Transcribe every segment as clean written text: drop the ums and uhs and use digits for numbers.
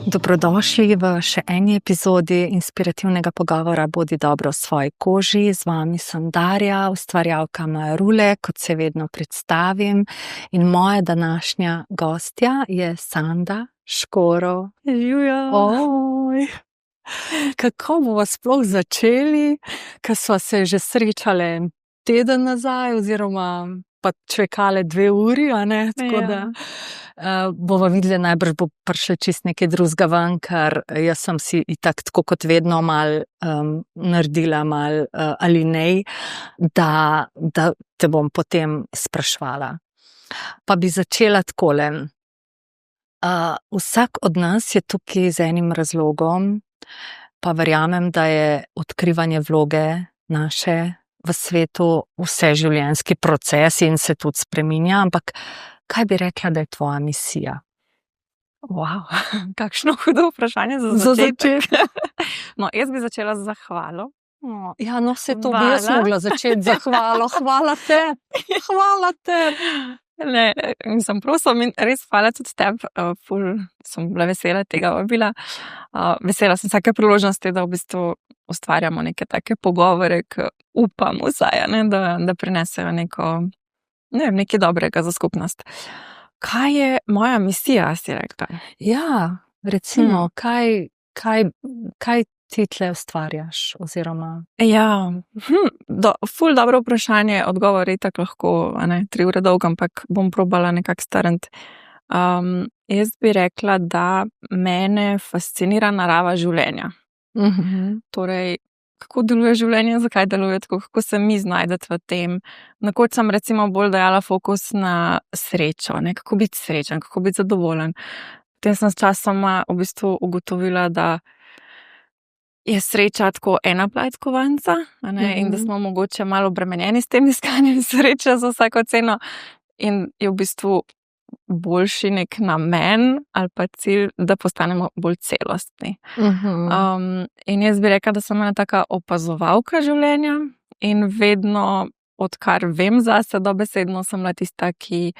Dobrodošli v še eni epizodi inspirativnega pogovora Bodi dobro v svoji koži. Z vami sem Darja, ustvarjalka Moje rule, kot se vedno predstavim. In moja današnja gostja je Sanda Škoro. Živjo. Oj, kako bomo sploh začeli, ker sva se že srečale teden nazaj, oziroma pa čvekale 2 uri, a ne? Tako da bova videli, najbrž bo prišlo čist nekaj drugega ven, ker jaz sem si itak tako kot vedno malo naredila malo alinej, da te bom potem spraševala. Pa bi začela takole. Vsak od nas je tukaj z enim razlogom, pa verjamem, da je odkrivanje vloge naše v svetu vseživljenjski proces in se tudi spreminja, ampak kaj bi rekla, da je tvoja misija? Wow, kakšno hudo vprašanje za začetek. No, jaz bi začela z zahvalo. Ja, no, se to bi jaz mogla začeti z zahvalo. Hvala te. Hvala te. Ne, mislim, prosim, in res hvala tudi tebi, sem bila vesela tega vabila. Vesela sem vsake priložnosti, da v bistvu ustvarjamo neke take pogovore, ki upam vsaj, da prinesejo nekaj dobrega za skupnost. Kaj je moja misija, si rekla? Ja, recimo, kaj ti tle ustvarjaš, oziroma? Ja, ful dobro vprašanje, odgovor je tako lahko, 3 ure dolg, ampak bom probala nekako strniti. Jaz bi rekla, da mene fascinira narava življenja. Torej, kako deluje življenje, zakaj deluje tako, kako se mi znajdeti v tem. Nekoč sem recimo bolj dajala fokus na srečo, kako biti srečen, kako biti zadovoljen. Potem sem s časoma v bistvu ugotovila, da je sreča tako ena plat kovanca, in da smo mogoče malo obremenjeni s tem iskanjem sreče za vsako ceno, in je v bistvu boljši nek namen ali pa cilj, da postanemo bolj celostni. In jaz bi rekla, da sem ena taka opazovalka življenja in vedno, odkar vem zase dobesedno, sem bila tista, ki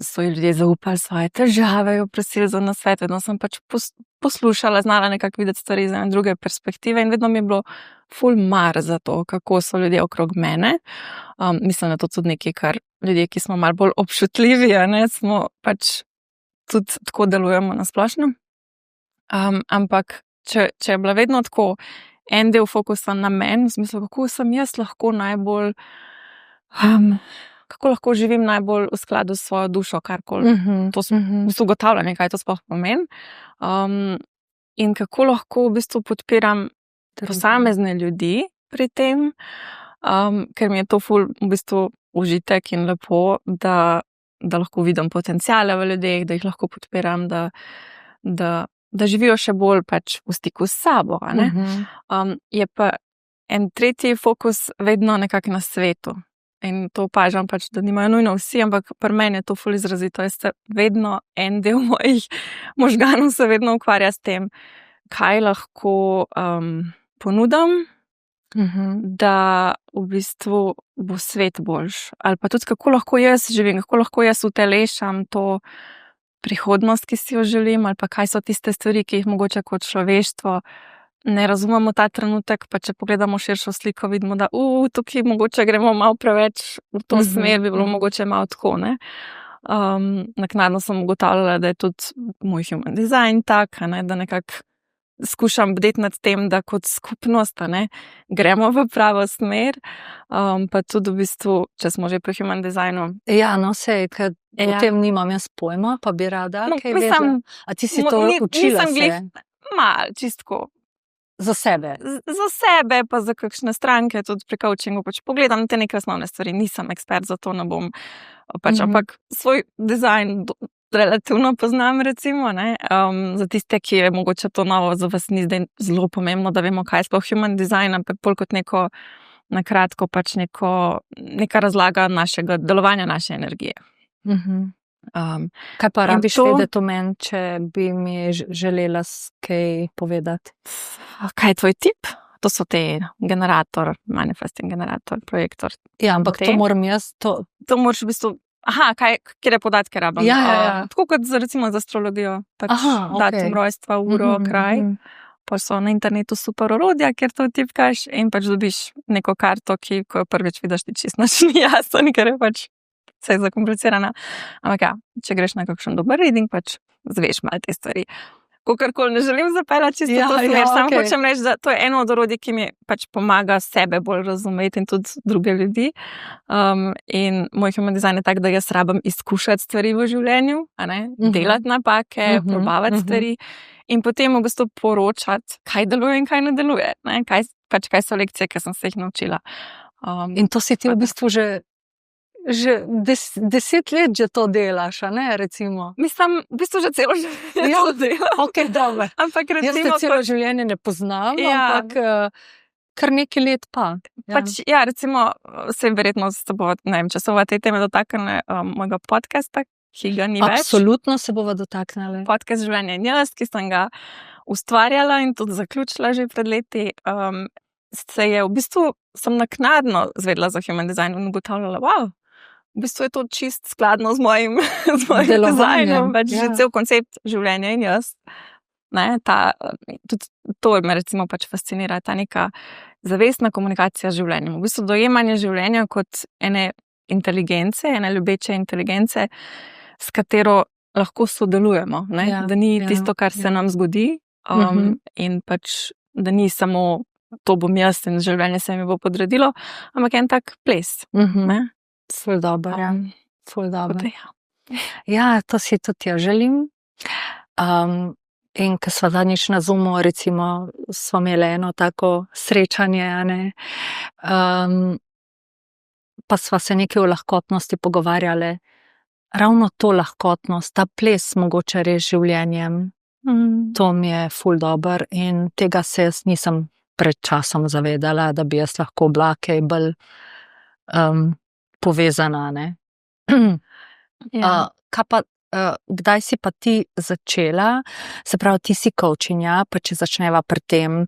so ljudje zaupali svoje težave, jo prosili za nasvet, vedno sem pač poslušala, znala nekako videti stvari iz ene druge perspektive in vedno mi je bilo ful mar za to, kako so ljudje okrog mene. Mislim, da to tudi nekaj, kar ljudje, ki smo malo bolj občutljivi, smo pač tudi tako delujemo na splošno. Ampak, če je bila vedno tako en del fokusa na meni, v smislu, kako sem jaz lahko najbolj, kako lahko živim najbolj v skladu s svojo dušo, karkoli. To ugotavljanje, kaj to sploh pomeni. In kako lahko v bistvu podpiram posamezne ljudi pri tem, ker mi je to ful v bistvu užitek in lepo, da lahko vidim potenciale v ljudeh, da jih lahko podpiram, da živijo še bolj pač v stiku s sabo. Je pa en tretji fokus vedno nekako na svetu. In to opažam pač, da nimajo nujno vsi, ampak pri meni je to ful izrazito. Jaz se vedno, en del mojih možganov se vedno ukvarja s tem, kaj lahko ponudim, da v bistvu bo svet boljš. Ali pa tudi, kako lahko jaz živim, kako lahko jaz utelešam to prihodnost, ki si jo želim, ali pa kaj so tiste stvari, ki jih mogoče kot človeštvo ne razumemo ta trenutek, pa če pogledamo širšo sliko, vidimo, da tukaj mogoče gremo malo preveč v to smer, bi bilo mogoče malo tako, ne. Naknadno sem ugotavljala, da je tudi moj human design tak, da nekako skušam bdeti nad tem, da kot skupnost, gremo v pravo smer, pa tudi v bistvu, če smo že pri human designu. Ja, no, sej, ker o tem nimam jaz pojma, pa bi rada kaj vedela. A ti si to učila se? Malo, čistko. Za sebe? Za sebe, pa za kakšne stranke, tudi pri coachingu, pač pogledam te neke osnovne stvari, nisem ekspert, zato ne bom, ampak svoj dizajn relativno poznam, recimo, za tiste, ki je mogoče to novo, za vas ni zdaj zelo pomembno, da vemo, kaj je sploh human design, ampak bolj kot neko, nakratko pač neka razlaga našega delovanja, naše energije. Kaj pa rabiš vedeti o meni, če bi mi želela kaj povedati? Kaj je tvoj tip? To so te generator, manifesting generator, projektor. Ja, ampak to moram jaz, to moraš v bistvu kjer podatke rabim. Ja. Tako kot recimo za astrologijo. Pač Aha, datum okej. rojstva, uro, kraj. Pa so na internetu super orodja, kjer to tipkaš in pač dobiš neko karto, ki, ko jo prvič vidiš, ti čisto nič ni jasno, ker je pač vse zakomplicirana. Ampak ja, če greš na kakšen dober reading, pač zveš malo te stvari. Kakorkoli ne želim zapeljati čisto to smer, samo hočem reči, da to je eno od orodij, ki mi pač pomaga sebe bolj razumeti in tudi druge ljudi. In moj human design je tak, da jaz rabim izkušati stvari v življenju, delati napake, probavati stvari in potem v bistvu poročati, kaj deluje in kaj ne deluje. Kaj so lekcije, ki sem se jih naučila. In to si ti v bistvu že 10 let že to delaš, a ne, recimo? Mislim, v bistvu že celo življenje to delam. Ok, dobro. Ampak Jaz te celo življenje ne poznam, ampak kar nekaj let pa. Recimo, se verjetno se bo, ne vem, če se bova te teme dotaknile mojega podcasta, ki ga ni več. Absolutno se bova dotaknile. Podcast Življenje in jaz, ki sem ga ustvarjala in tudi zaključila že pred leti, se je v bistvu, sem naknadno zvedela za human design in ugotavljala, wow, v bistvu je to čist skladno z mojim dizajnom, pač že cel koncept življenja in jaz. Tudi to me recimo pač fascinira, ta neka zavestna komunikacija z življenjem. V bistvu dojemanje življenja kot ene inteligence, ene ljubeče inteligence, s katero lahko sodelujemo. Da ni tisto, kar se nam zgodi in pač, da ni samo to bom jaz in življenje se mi bo podredilo, ampak en tak ples. Ful dobro, ja. Ful dobro. Ja, to si tudi jaz želim. In ko sva zadnjič na Zoomu, recimo, sva imeli eno tako srečanje, pa sva se nekaj o lahkotnosti pogovarjali. Ravno to lahkotnost, ta ples mogoče res življenjem, to mi je ful dobro in tega se jaz nisem pred časom zavedala, da bi jaz lahko bila kaj bolj povezana, ne. Kdaj si pa ti začela, se pravi, ti si coachinja, pa če začneva pri tem,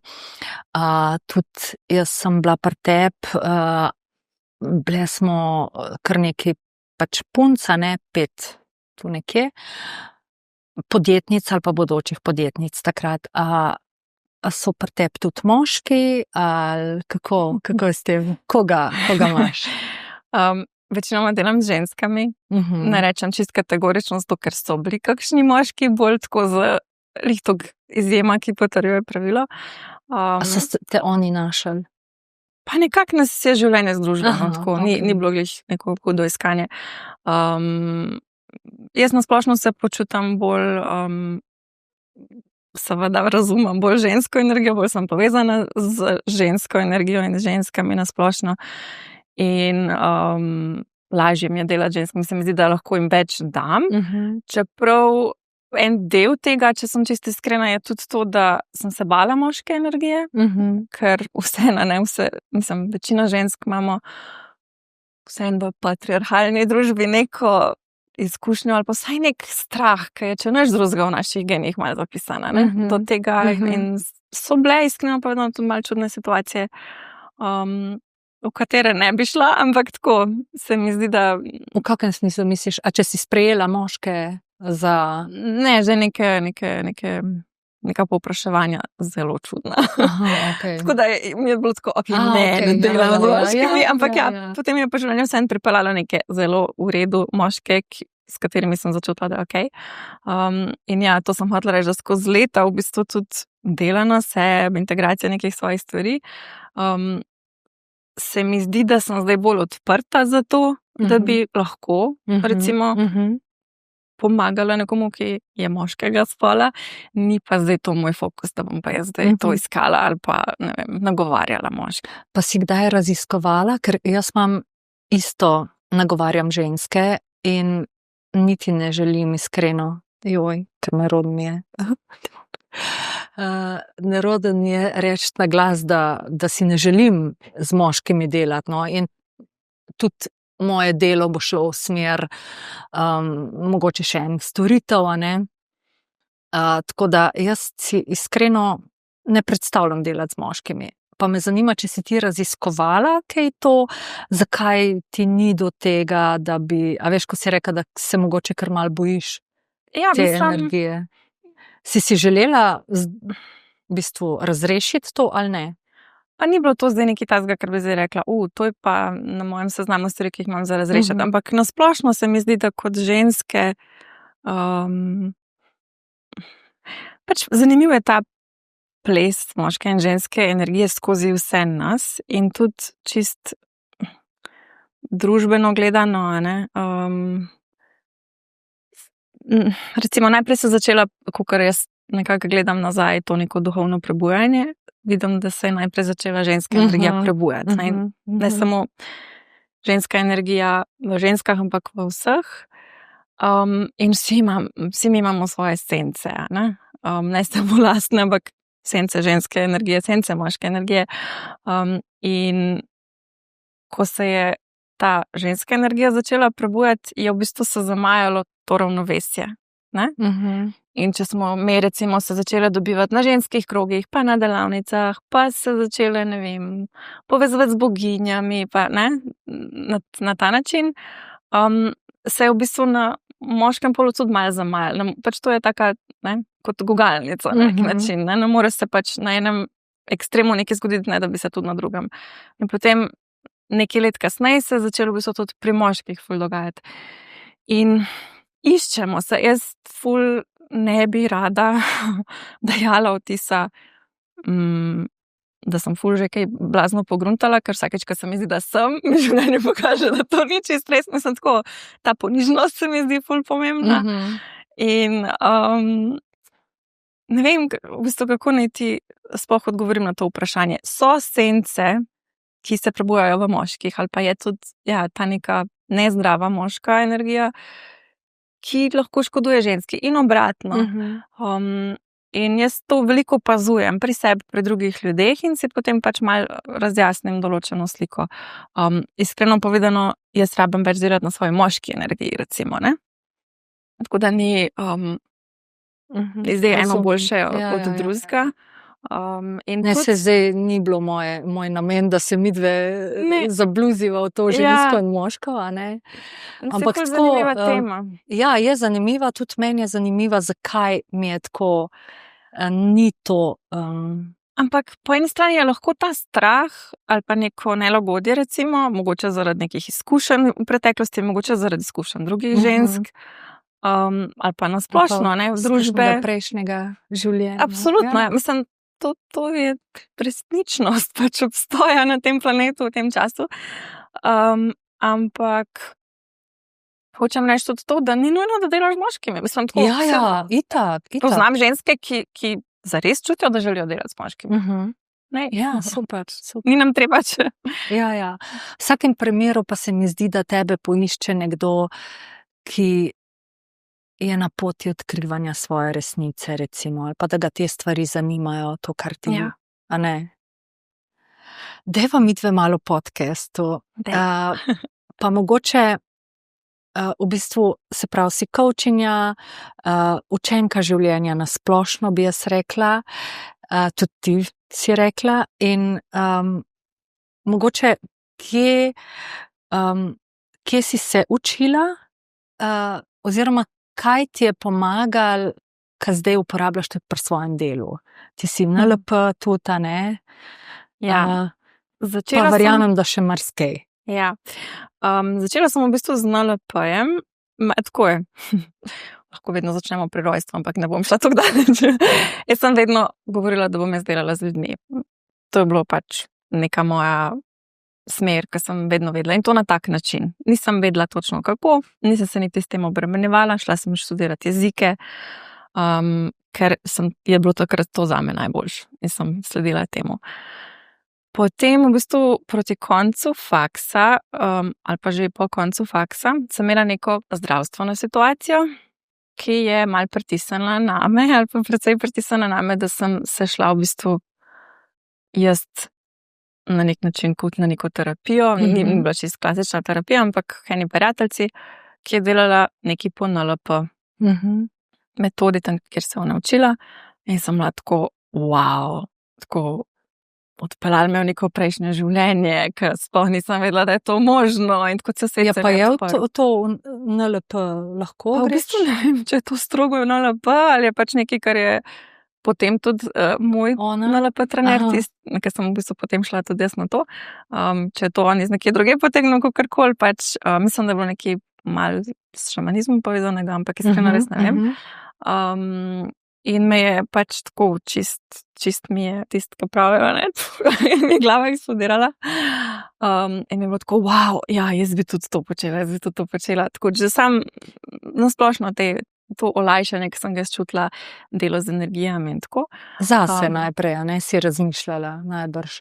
tudi jaz sem bila pri tebi, bile smo kar nekaj pač punca, 5 tu nekje, podjetnic ali pa bodočih podjetnic takrat. So pri tebi tudi moški, ali kako je s tem? Koga imaš? Večinoma delam z ženskami, ne rečem čist kategorično, zato ker so bili kakšni moški, bolj tako z lihto izjema, ki potrjuje pravilo. So te oni našli? Pa nekako nas je življenje združilo, tako, ni bilo glih neko hudo iskanje. Jaz na splošno se počutam bolj, seveda razumem bolj žensko energijo, bolj sem povezana z žensko energijo in z ženskami na splošno. In lažje mi je delati ženskami, se mi zdi, da lahko jim več dam. Čeprav en del tega, če sem čisto iskrena, je tudi to, da sem se bala moške energije, ker večina žensk imamo vseeno v patriarhalni družbi neko izkušnjo ali pa vsaj nek strah, ki je, če nič drugega v naših genih malo zapisana, do tega. In so bile iskreno povedano tudi malo čudne situacije, v katere ne bi šla, ampak tako se mi zdi, da... V kakem smislu misliš? A če si sprejela moške za... Ne, že neka povpraševanja zelo čudna. Tako da mi je bilo tako, ne delam z moškimi, ampak potem je pa življenje vseeno pripeljalo neke zelo v redu moške, s katerimi sem začutila, da je okej. In ja, to sem hotela reči, da skozi leta v bistvu tudi dela na sebi, integracija nekih svojih stvari. Se mi zdi, da sem zdaj bolj odprta za to, da bi lahko, recimo, pomagala nekomu, ki je moškega spola, ni pa zdaj to moj fokus, da bom pa jaz zdaj to iskala ali pa, ne vem, nagovarjala moške. Pa si kdaj raziskovala, ker jaz imam isto, nagovarjam ženske in niti ne želim iskreno, ker nerodno mi je. Neroden je reči na glas, da si ne želim z moškimi delati, in tudi moje delo bo šlo v smer mogoče še enih storitev, tako da jaz si iskreno ne predstavljam delati z moškimi. Pa me zanima, če si ti raziskovala kaj to, zakaj ti ni do tega, da bi, a veš, ko si rekla, da se mogoče kar malo bojiš Ja, te mislim, energije. Si želela v bistvu razrešiti to ali ne? pa ni bilo to zdaj nekaj takega, kar bi zdaj rekla, to je pa na mojem seznamu stvari, ki jih imam za razrešiti. Ampak nasplošno se mi zdi, da kot ženske, pač zanimiv je ta ples moške in ženske energije skozi vse nas in tudi čist družbeno gledano, a ne. Recimo najprej se začela, kakor jaz nekako gledam nazaj, to neko duhovno prebujanje. Vidim, da se je najprej začela ženska energija prebujati. Ne samo ženska energija v ženskah, ampak v vseh. In vsi mi imamo svoje sence, ne samo lastne, ampak sence ženske energije, sence moške energije. In ko se je ta ženska energija začela prebujati, je v bistvu se zamajalo to ravnovesje. Ne? In če smo mi recimo se začele dobivati na ženskih krogih, pa na delavnicah, pa se začele, ne vem, povezovati z boginjami, pa ne, na ta način, se je v bistvu na moškem polu tudi malo zamajalo. Pač to je taka, ne, kot gugalnica na nek način. Ne more se pač na enem ekstremu nekaj zgoditi, ne da bi se tudi na drugem. In potem nekaj let kasneje se je začelo v bistvu tudi pri moških ful dogajati. In iščemo se, jaz ful ne bi rada dajala vtisa, da sem ful že kaj blazno pogruntala, ker vsakeč, ko se mi zdi, da sem, mi življenje pokaže, da to ni čist res. Mislim, tako, ta ponižnost se mi zdi ful pomembna. In ne vem, v bistvu, kako naj ti sploh odgovorim na to vprašanje. So sence, ki se prebujajo v moških, ali pa je tudi ta neka nezdrava moška energija, ki lahko škoduje ženski in obratno. In jaz to veliko opazujem pri sebi, pri drugih ljudeh in si potem pač malo razjasnim določeno sliko. Iskreno povedano, jaz rabim več delati na svoji moški energiji, recimo, ne? Tako da ni zdaj eno boljše od drugega. Ne, se zdaj ni bilo moj namen, da se midve zabluziva v to žensko in moško, a ne? Ampak tako, zanimiva tema. Ja, je zanimiva, tudi meni je zanimiva, zakaj mi je tako, ni to. Ampak po eni strani je lahko ta strah ali pa neko nelagodje, recimo, mogoče zaradi nekih izkušenj v preteklosti, mogoče zaradi izkušenj drugih žensk, ali pa nasplošno, ne, v družbe. Prejšnjega življenja. Absolutno, ja. Mislim, to je resničnost, pač obstoja na tem planetu v tem času. Ampak hočem reči tudi to, da ni nujno, da delaš z moškimi. Mislim, tako, itak. Poznam ženske, ki zares čutijo, da želijo delati z moškimi. Ja, super. Ni nam treba, če. Ja. V vsakem primeru pa se mi zdi, da tebe poišče nekdo, ki je na poti odkrivanja svoje resnice, recimo, ali pa da ga te stvari zanimajo, to, kar ti je, a ne? Deva midve malo podcastu. Pa mogoče v bistvu, se pravi, si coachinja, učenka življenja na splošno, bi jaz rekla, tudi ti si rekla, in mogoče kje si se učila, oziroma kaj ti je pomagal, kaj zdaj uporabljaš tudi pri svojem delu? Ti si NLP tudi, ne? Ja. Pa verjamem, da še marsikaj. Ja. Začela sem v bistvu z NLP-jem. Tako je. Lahko vedno začnemo pri rojstvu, ampak ne bom šla tako daleč. Jaz sem vedno govorila, da bom jaz delala z ljudmi. To je bilo pač neka moja smer, ki sem vedno vedela, in to na tak način. Nisem vedela točno kako, nisem se niti s tem obremenjevala, šla sem študirati jezike, ker je bilo takrat to zame najboljše in sem sledila temu. Potem v bistvu proti koncu faksa, ali pa že po koncu faksa, sem imela neko zdravstveno situacijo, ki je malo pritisnila name, ali pa precej pritisnila name, da sem se šla v bistvu jaz na nek način kot na neko terapijo, ni bila čisto klasična terapija, ampak eni prijateljci, ki je delala neki po NLP metodi, tam, kjer se je naučila, in sem bila tako, wow, tako odpeljali me v neko prejšnje življenje, ker sploh nisem vedela, da je to možno. In tako se Ja, svet pa je odprl. to NLP lahko Pa v greš? bistvu ne vem, če je to strogo v NLP ali je pač nekaj, kar je potem tudi moj Ona? NLP trener, Aha. ker sem v bistvu potem šla tudi jaz na to. Če je to on iz nekje druge potegnil, kakorkoli, pač mislim, da je bilo nekaj mal s šamanizmom povezanega, ampak iskreno res ne vem. In me je pač tako čist mi je tisto, ki pravijo, ne, in mi je glava eksplodirala. In mi je bilo tako, wow, ja, jaz bi tudi to počela. Tako, že sam nasplošno to olajšanje, ki sem ga čutila, delo z energijami in tako. Zase najprej, a ne, si razmišljala najbrž.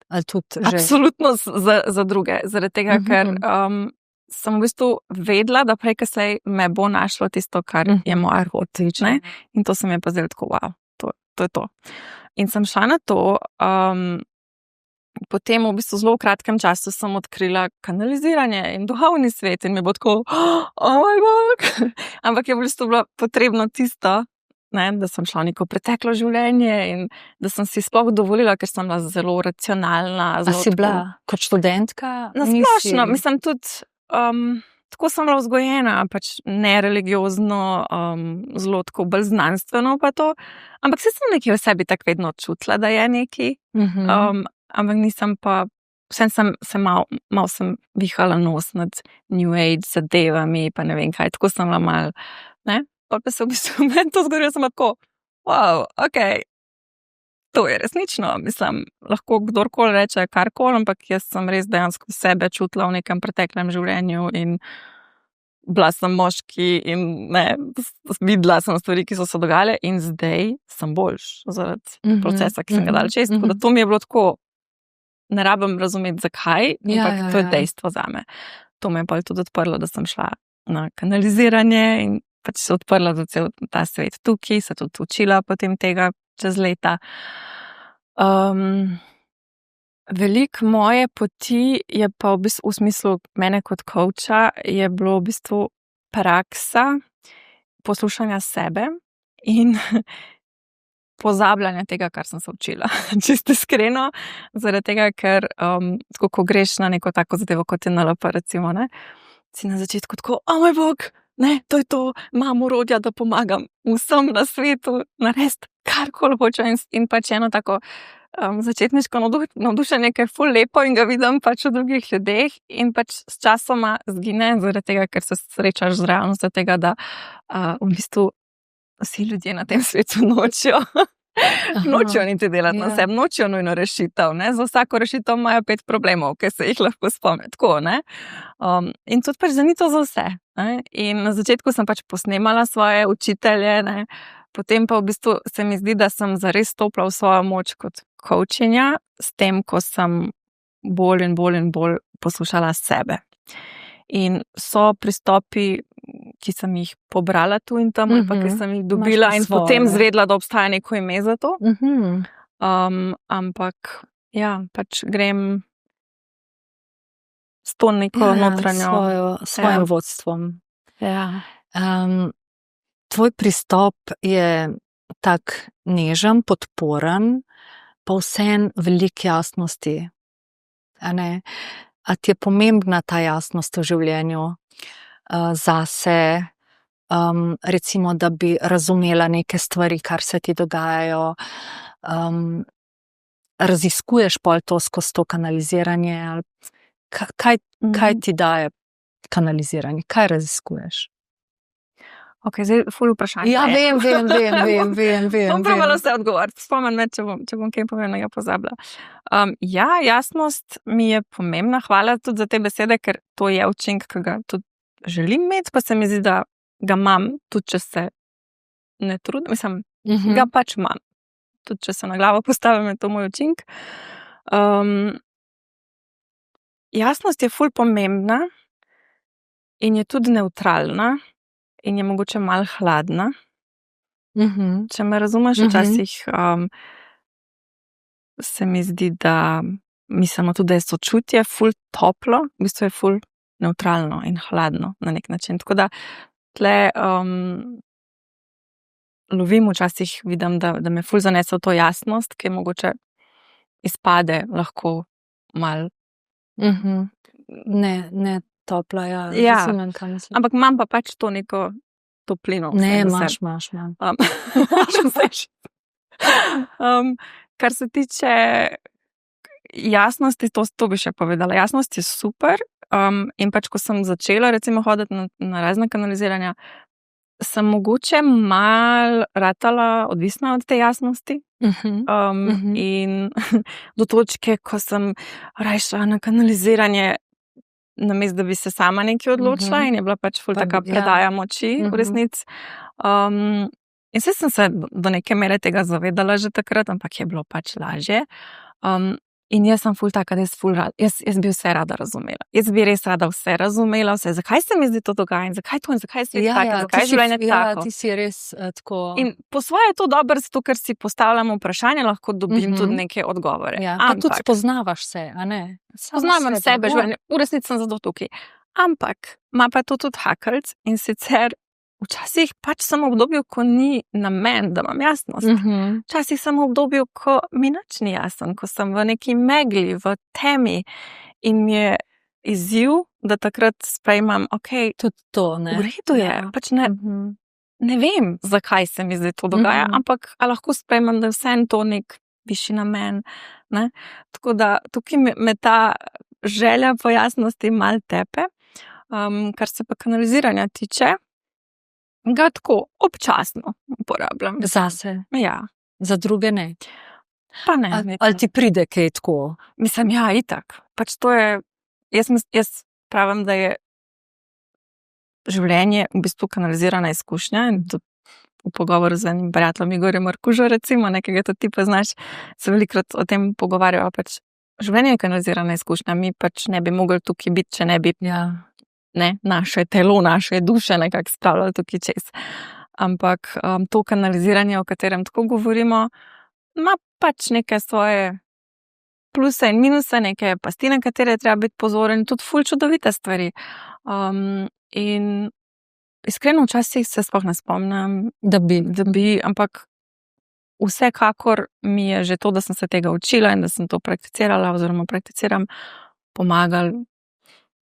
Ali tudi že... Absolutno za druge, zaradi tega, ker sem v bistvu vedela, da prej kasneje me bo našlo tisto, kar je moja pot. In to se mi je pa zdelo tako, wow, to je to. In sem šla na to, potem v bistvu zelo v kratkem času sem odkrila kanaliziranje in duhovni svet in mi bo tako, oh moj bog. Ampak je v bistvu bilo potrebno tisto, ne, da sem šla v neko preteklo življenje in da sem si sploh dovolila, ker sem bila zelo racionalna. A si bila kot študentka? Nasplošno, mislim tudi, tako sem bila vzgojena, pač nereligiozno, zelo tako bolj znanstveno pa to, ampak sem nekaj v sebi tako vedno čutila, da je nekaj, ampak nisem pa, vsem se malo sem vihala nos nad New Age zadevami, pa ne vem kaj, tako sem bila mal, ne, pa se v bistvu meni to zgodilo, sem tako, wow, ok, to je resnično, mislim, lahko kdorkoli reče karkoli, ampak jaz sem res dejansko sebe čutila v nekem preteklem življenju in bila sem moški in ne, videla sem stvari, ki so se dogajale in zdaj sem boljš zaradi procesa, ki sem ga dala čez. Tako da to mi je bilo tako, ne rabim razumeti zakaj, ampak to je dejstvo zame. To me je pa tudi odprlo, da sem šla na kanaliziranje in pač se odprla za cel ta svet tukaj, se tudi učila potem tega čez leta. Veliko moje poti je pa v smislu mene kot coacha je bilo v bistvu praksa poslušanja sebe in pozabljanja tega, kar sem se učila. Čisto iskreno, zaradi tega, ker ko greš na neko tako zadevo, kot je NLP, recimo, ne, si na začetku tako, o moj bog, ne, to je to, imam orodja, da pomagam vsem na svetu narediti karkoli hočem in pač eno tako začetniško navdušenje, ki je ful lepo in ga vidim pač v drugih ljudeh in pač s časoma zgine, zaradi tega, ker se srečaš z realnostjo tega, da v bistvu vsi ljudje na tem svetu nočijo niti delati na sebi, nočijo nujno rešitev, ne, za vsako rešitev imajo 5 problemov, ki se jih lahko spomne, tako, ne. In tudi pač ni to za vse, ne, in na začetku sem pač posnemala svoje učitelje, ne, potem pa v bistvu se mi zdi, da sem zares stopila v svojo moč kot coachinja, s tem, ko sem bolj in bolj poslušala sebe. In so pristopi, ki sem jih pobrala tu in tam, pa ki sem jih dobila in potem zvedla, da obstaja neko ime za to. Ampak, ja, pač grem s to neko notranjo... svojim vodstvom. Ja. Tvoj pristop je tak nežen, podporen, pa vseeno veliko jasnosti. A ti je pomembna ta jasnost v življenju zase, recimo, da bi razumela neke stvari, kar se ti dogajajo, raziskuješ pol to skozi to kanaliziranje, kaj ti daje kanaliziranje, kaj raziskuješ? Ok, zdaj ful vprašanje. Ja, vem. Bom probala vse odgovoriti. Spomnim me, če bom kaj pomembnega pozabila. Ja, jasnost mi je pomembna. Hvala tudi za te besede, ker to je učinek, ki ga tudi želim imeti, pa se mi zdi, da ga imam, tudi če se ne trudim. Mislim, ga pač imam. Tudi če se na glavo postavim, je to moj učinek. Jasnost je ful pomembna in je tudi nevtralna. In je mogoče malo hladna. Če me razumeš, včasih se mi zdi, da mislimo tudi, da je sočutje ful toplo, v bistvu je ful nevtralno in hladno na nek način. Tako da tle lovim včasih, vidim, da me ful zanese v to jasnost, ki je mogoče izpade lahko mal. Ne topla, ja. Ja. Razumem, kaj mislim. Ampak imam pa pač to neko toplino. Ne, vse v sebi. imaš. Kar se tiče jasnosti, to bi še povedala. Jasnost je super. In pač, ko sem začela recimo hoditi na razne kanaliziranja, sem mogoče mal ratala odvisna od te jasnosti. In do točke, ko sem šla na kanaliziranje, namesto da bi se sama nekaj odločila, in je bila pač ful taka predaja moči v resnici. In sem se do neke mere tega zavedala že takrat, ampak je bilo pač lažje. In jaz sem ful taka, da jaz bi vse rada razumela. Jaz bi res rada vse razumela, zakaj se mi zdi to dogaja in zakaj to in zakaj svet tako, zakaj življenje tako. Ti si res tako. In po svoje je to dobro, zato ker si postavljamo vprašanje, lahko dobim tudi neke odgovore. Ja, pa tudi spoznavaš se, a ne? Spoznavam sebe, življenje. V resnici sem zato tukaj. Ampak ima pa to tudi hakelc, in sicer včasih pač sem v obdobju, ko ni namen, da imam jasnost. Včasih sem v obdobju, ko mi nič ni jasen, ko sem v neki megli, v temi, in mi je izziv, da takrat sprejmem, tudi to, ne? V redu je, pač ne vem, zakaj se mi zdaj to dogaja, ampak lahko sprejmem, da je vseeno to nek višji namen. Ne? Tako da tukaj me ta želja po jasnosti mal tepe. Kar se pa kanaliziranja tiče, ga tako občasno uporabljam. Zase? Ja. Za druge ne? Pa ne. Ali ti pride kaj tako? Mislim, ja, itak. Pač to je, jaz pravim, da je življenje v bistvu kanalizirana izkušnja, in tudi v pogovoru z enim prijateljem Igorjem Markužo, recimo, nekega to ti poznaš, se velikokrat o tem pogovarjajo, pač življenje je kanalizirana izkušnja, mi pač ne bi mogli tukaj biti, če ne bi naše telo, naše duše nekako spravljali tukaj čez. Ampak to kanaliziranje, o katerem tako govorimo, ima pač neke svoje pluse in minuse, neke pasti, na katere treba biti pozoren, tudi ful čudovite stvari. In iskreno včasih se sploh ne spomnim, da bi, ampak vsekakor mi je že to, da sem se tega učila in da sem to prakticirala oziroma prakticiram, pomagal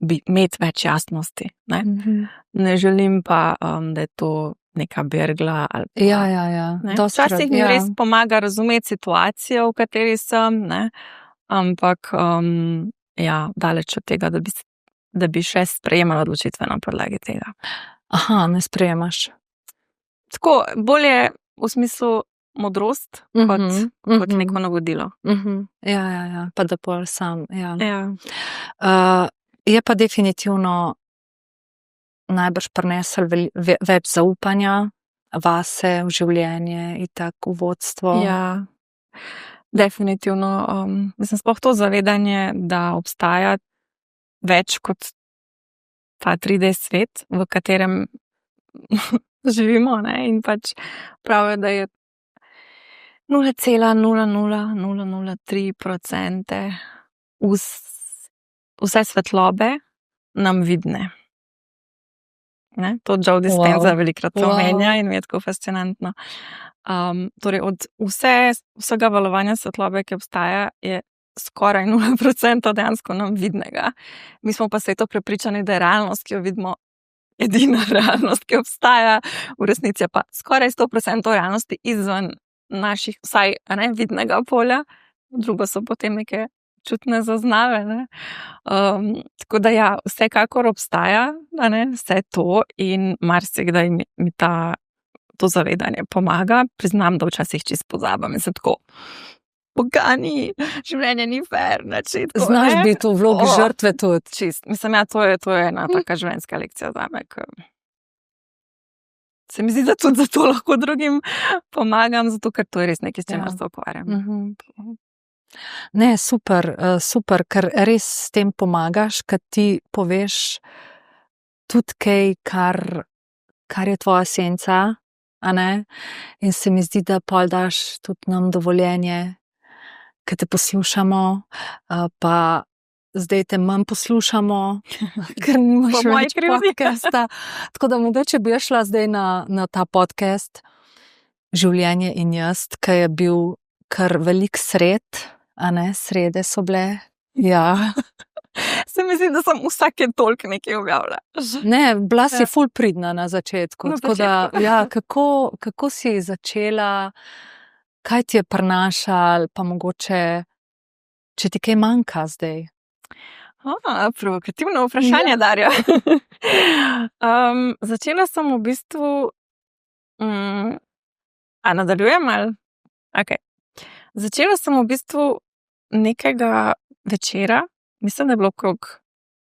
imeti več jasnosti. Ne želim pa, da je to neka bergla. Ja. Včasih mi res pomaga razumeti situacijo, v kateri sem, ne? Ampak daleč od tega, da bi še sprejemala odločitve na podlagi tega. Aha, ne sprejemaš. Tako, bolje v smislu modrost kot neko navodilo. Ja, pa da pol sam. Ja. Je pa definitivno najbrž prinesel več zaupanja vase v življenje in tako v vodstvo. Ja, definitivno. Mislim, sploh to zavedanje, da obstaja več kot ta 3D svet, v katerem živimo, ne? In pač pravijo, da je 0,00003% vse svetlobe nam vidne. Ne? To Joe Dispenza velikokrat omenja in mi je tako fascinantno. Torej od vsega valovanja svetlobe, ki obstaja, je skoraj 0% dejansko nam vidnega. Mi smo pa sveto prepričani, da je realnost, ki jo vidimo, edina realnost, ki obstaja. V resnici je pa skoraj 100% realnosti izven naših, vsaj vidnega polja. Drugo so potem neke čutne zaznave. Ne? Tako da ja, vsekakor obstaja, vse to, in marsikdaj mi to zavedanje pomaga. Priznam, da včasih čisto pozabim in se tako pogani, življenje ni fair. Znaš biti v vlogi žrtve tudi. Čist. Mislim, ja, to je ena taka življenjska lekcija zame, se mi zdi, da tudi zato lahko drugim pomagam, zato ker to je res nekaj, s čemer se ukvarjam. Ne, super, ker res s tem pomagaš, ker ti poveš tudi kaj, kar je tvoja esenca, a ne? In se mi zdi, da pol daš tudi nam dovoljenje, ker te poslušamo, pa zdaj te manj poslušamo, ker nimaš več podcasta. Tako da mogoče bi šla zdaj na ta podcast Življenje in jaz, ki je bil kar velik sred, a ne, srede so bile. Ja. Se mi zdi, da sem vsake toliko nekaj objavila. Ne, bila si ful pridna na začetku. Na Tako da, začetku. ja, kako si začela, kaj ti je prinašalo, pa mogoče, če ti kaj manjka zdaj? Provokativno vprašanje, Darja. Začela sem v bistvu. A nadaljujem ali? Okay. Začela sem v bistvu nekega večera, mislim, da je bilo okrog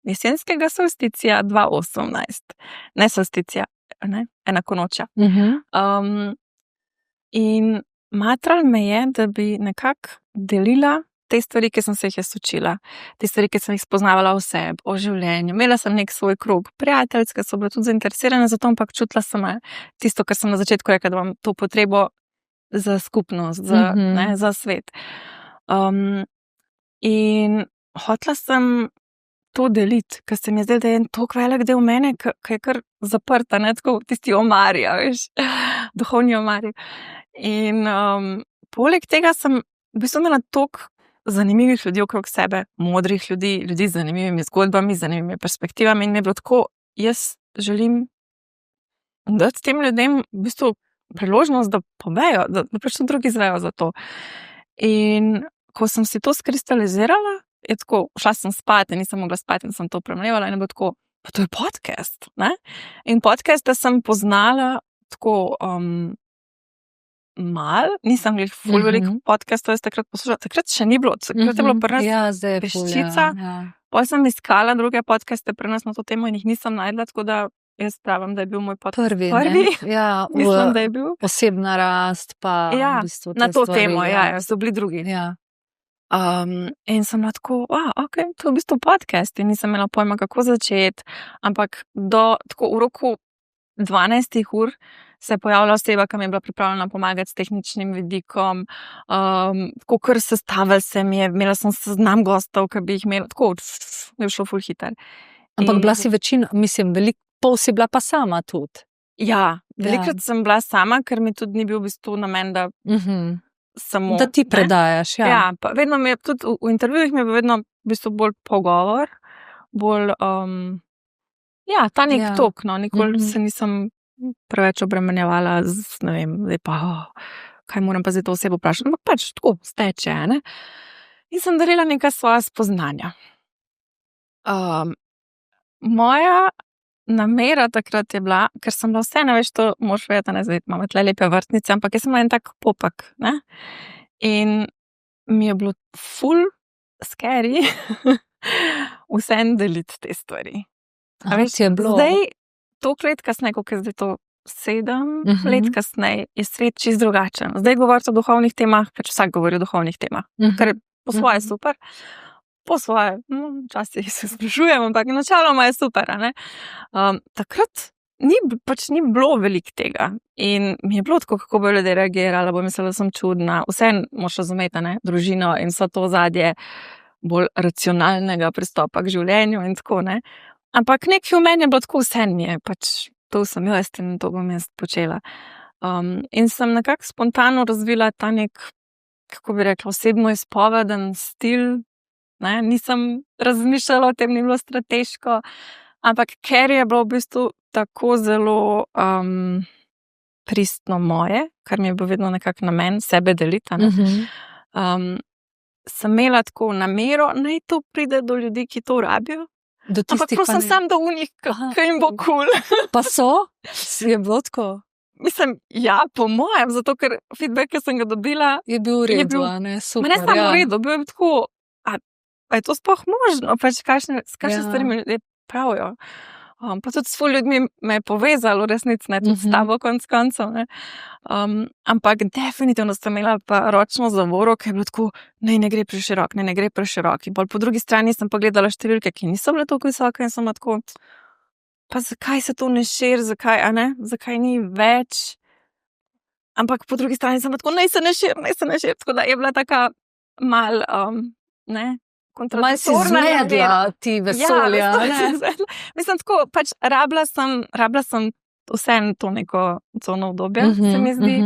jesenskega solsticija 2018. Ne solsticija, ne? Enakonočja. In matral me je, da bi nekako delila te stvari, ki sem se jih jaz učila, te stvari, ki sem jih spoznavala o sebi, o življenju. Imela sem nek svoj krog prijateljic, ki so bile tudi zainteresirane za to, ampak čutila sem tisto, kar sem na začetku rekla, da imam to potrebo za skupnost, za svet. In hotela sem to deliti, ker se mi je zdelo, da je en tok velik del mene, ki je kar zaprta, ne, tako tisti omarja, veš, duhovni omarji. In poleg tega sem v bistvu imela tok zanimivih ljudi okrog sebe, modrih ljudi, ljudi z zanimivimi zgodbami, z zanimivimi perspektivami in mi je bilo tako, jaz želim dati tem ljudem v bistvu priložnost, da povejo, da pač tudi drugi izvejo za to. In ko sem si to skristalizirala, je tako, šla sem spat in nisem mogla spati in sem to premlevala in je bilo tako, pa to je podcast, ne? In podcaste sem poznala tako mal, nisem glih ful veliko podcastov, jaz takrat poslušala, takrat še ni bilo, takrat je bilo pri nas peščica, potem sem iskala druge podcaste pri nas na to temo in jih nisem najdla, tako da jaz pravim, da je bil moj podcast prvi. Ja, mislim, da je bil. Osebna rast, pa ja, v bistvu na to stvari, temo, so bili drugi. Ja. In sem bila tako, ok, to je v bistvu podcast in nisem imela pojma, kako začeti, ampak tako v roku 12 ur se je pojavila oseba, ki mi je bila pripravljena pomagati s tehničnim vidikom, tako kar sestavili se mi je, imela sem seznam gostov, ki bi jih imela, tako je šlo ful hiter. Ampak bila si večina, mislim, pol si bila pa sama tudi. Ja, velikrat sem bila sama, ker mi tudi ni bil v bistvu namen, da samo. Da ti predajaš, ja. Ja, pa vedno mi je, tudi v intervjujih mi je vedno v bistvu bolj pogovor, bolj, ta nek tok, no, nikoli se nisem preveč obremenjevala z, ne vem, zdaj pa, kaj moram pa zdaj to osebo vprašati, ampak pač tako steče, ne. In sem darila neka svoja spoznanja. Moja namera takrat je bila, ker sem bila vse, ne veš, to moraš vedeti, ne, zdaj imamo tle lepe vrtnice, ampak jaz sem bila en tak popek, ne. In mi je bilo ful scary vsem deliti te stvari. A veš, je bilo. Zdaj, toliko let kasneje, koliko je zdaj to 7 let kasneje, je svet čist drugačen. Zdaj govoriti o duhovnih temah, pač vsak govori o duhovnih temah, kar je po svoje super, po svoje, včasih se sprašujem, ampak načeloma je super, ne. Takrat ni bilo veliko tega in mi je bilo tako, kako bo ljudje reagirali, bo mislila, da sem čudna, vse moraš razumeti, ne, družino in vse to zadje bolj racionalnega pristopa k življenju in tako, ne. Ampak nekaj v meni je bilo tako, vse mi je, pač to sem jaz in to bom jaz počela. In sem nekako spontano razvila ta nek, kako bi rekla, osebno izpoveden stil, ne, nisem razmišljala o tem, ni bilo strateško, ampak ker je bilo v bistvu tako zelo pristno moje, kar mi je bilo vedno nekako namen sebe deliti, ne, sem imela tako namero, naj to pride do ljudi, ki to rabijo. Ampak prosim sam do unih, kaj jim bo cool. Pa so? Je bilo tako? Mislim, ja, po mojem, zato ker feedback, ki sem ga dobila, je bil v redu, ne, super. Ne samo v redu, bil je tako, a je to sploh možno, pač kakšne stvari mi ljudje pravijo. Pa tudi s ful ljudmi me je povezalo, resnici, ne, tudi s tabo konc koncev, ne. Ampak definitivno sem imela pa ročno zavoro, ker je bilo tako, ne gre preširok, ne gre preširok. In po drugi strani sem pa gledala številke, ki niso bile toliko visoke in sem tako, pa zakaj se to ne širi, zakaj ni več. Ampak po drugi strani sem tako, naj se ne širi, tako da je bila taka mal, malo si zmedla ti vesolja. Ja, mislim tako, pač rabila sem vse to neko cono obdobje, se mi zdi.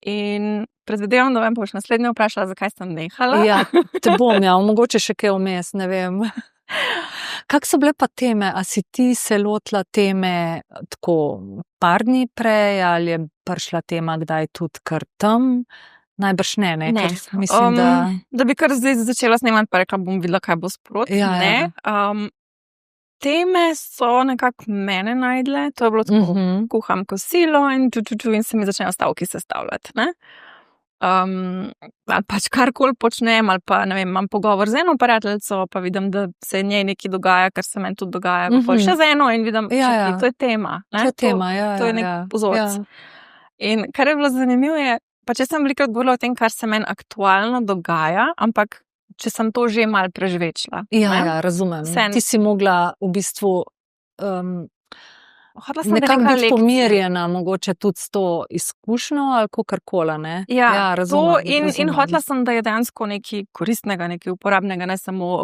In predvidevam, da vam boš naslednjo vprašala, zakaj sem nehala. Ja, te bom, ja, mogoče še kaj vmes, ne vem. Kak so bile pa teme? A si ti se lotila teme tako par dni prej, ali je prišla tema kdaj tudi kar tam? Najbrž ne, ker mislim, da bi kar zdaj začela snemati, pa rekla bom videla, kaj bo sproti. Ja. Teme so nekako mene najdle, to je bilo tako, kuham kosilo in se mi začnejo stavki sestavljati, ne? Ali pač karkoli počnem, ali pa, ne vem, imam pogovor z eno prijateljico, pa vidim, da se njej nekaj dogaja, kar se meni tudi dogaja, pa še z eno in vidim, to je tema, ne? To je tema, to je nek pozorc. In kar je bilo zanimivo je, pa če sem veliko govorila o tem, kar se meni aktualno dogaja, ampak če sem to že malo prežvečila. Ja, razumem. Ti si mogla v bistvu nekako biti pomirjena, mogoče tudi s to izkušnjo ali kakorkoli, ne? Ja, razumem. In hotela sem, da je dejansko nekaj koristnega, nekaj uporabnega, ne samo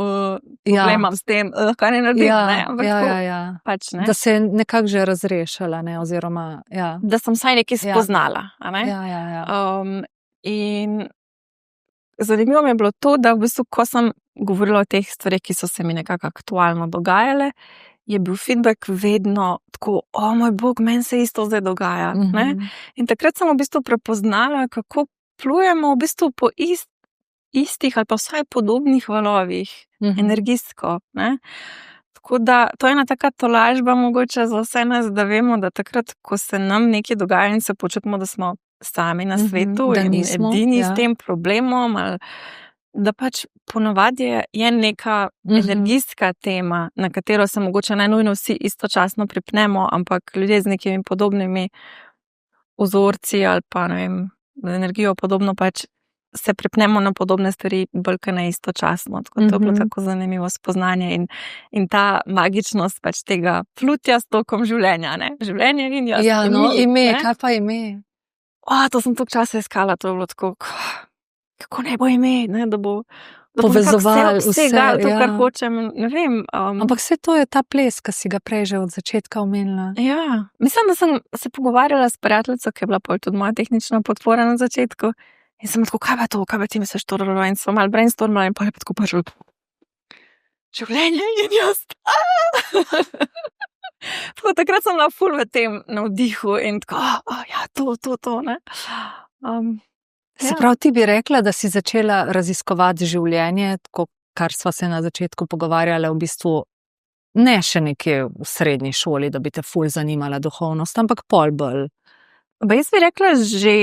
problemam s tem, kaj ne naredim, ne? Ampak pač, ne? Da se je nekako že razrešila, ne? Oziroma, da sem vsaj nekaj spoznala, a ne? In zanimivo mi je bilo to, da v bistvu, ko sem govorila o teh stvareh, ki so se mi nekako aktualno dogajale, je bil feedback vedno tako, moj bog, meni se isto zdaj dogaja. Ne? In takrat sem v bistvu prepoznala, kako plujemo v bistvu po istih ali pa vsaj podobnih valovih, energijsko. Ne? Tako da, to je ena taka tolažba mogoče za vse nas, da vemo, da takrat, ko se nam nekaj dogaja in se počutimo, da smo sami na svetu in edini s tem problemom, ali da pač ponavadi je neka energijska tema, na katero se mogoče najnujno vsi istočasno pripnemo, ampak ljudje z nekimi podobnimi vzorci ali pa, ne vem, z energijo podobno pač se pripnemo na podobne stvari bolj kot ne istočasno. Tako to je bilo tako zanimivo spoznanje in ta magičnost pač tega plutja s tokom življenja, ne? Življenje in jaz. Ja, no, ime, kaj pa ime? To sem toliko časa iskala, to je bilo tako, kako ne bo ime, ne, da bo povezoval vsega, to, kar hočem, ne vem. Ampak vse to je ta ples, ki si ga prej že od začetka omenila. Ja, mislim, da sem se pogovarjala s prijateljico, ki je bila pol tudi moja tehnična podpora na začetku in sem tako, kaj pa ti misliš to, in smo malo brainstormali in pol je pa tako prišlo življenje in jaz. Tako, takrat sem bila ful v tem navdihu in tako, to, ne. Se pravi, ti bi rekla, da si začela raziskovati življenje, tako, kar sva se na začetku pogovarjala, v bistvu ne še nekje v srednji šoli, da bi te ful zanimala duhovnost, ampak pol bolj. Jaz bi rekla že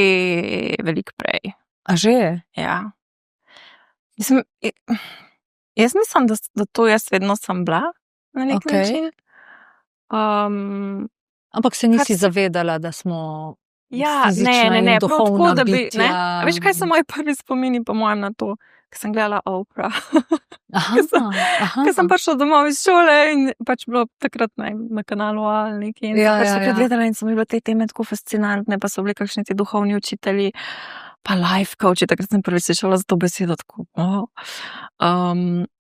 veliko prej. A že? Ja. Jaz mislim, da to jaz vedno sem bila na nek način. Ampak se nisi zavedala, da smo fizična ne, in duhovna bitja. Veš, kaj so moji prvi spomini po mojem na to, ko sem gledala Oprah. Ko sem prišla domov iz šole in pač bilo takrat na kanalu ali nekaj. In pač takrat gledala in so mi bile te teme tako fascinantne, pa so bili kakšni ti duhovni učitelji, pa life coachi, takrat sem prvič slišala za to besedo tako.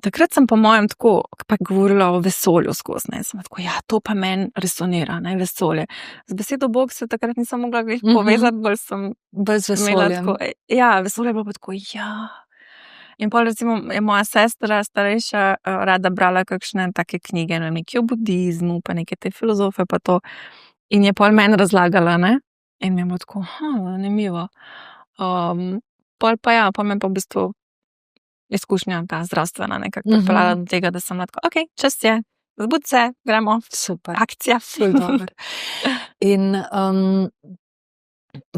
Takrat sem po mojem tako pa govorila o vesolju skozi, ne, sem tako, to pa meni resonira, ne, vesolje. Z besedo Bog se takrat nisem mogla povezati, bolj sem z vesoljem. Tako, vesolje je bilo pa tako, In pol recimo je moja sestra starejša rada brala kakšne take knjige, nekaj o budizmu, pa neke te filozofe, pa to. In je pol meni razlagala, ne, in mi je bilo tako, zanimivo. Pol pa me pa v bistvu izkušnja ta zdravstvena nekako pripeljala do tega, da sem tako, čas je, zbudi se, gremo. Super. Akcija. Ful dobro. In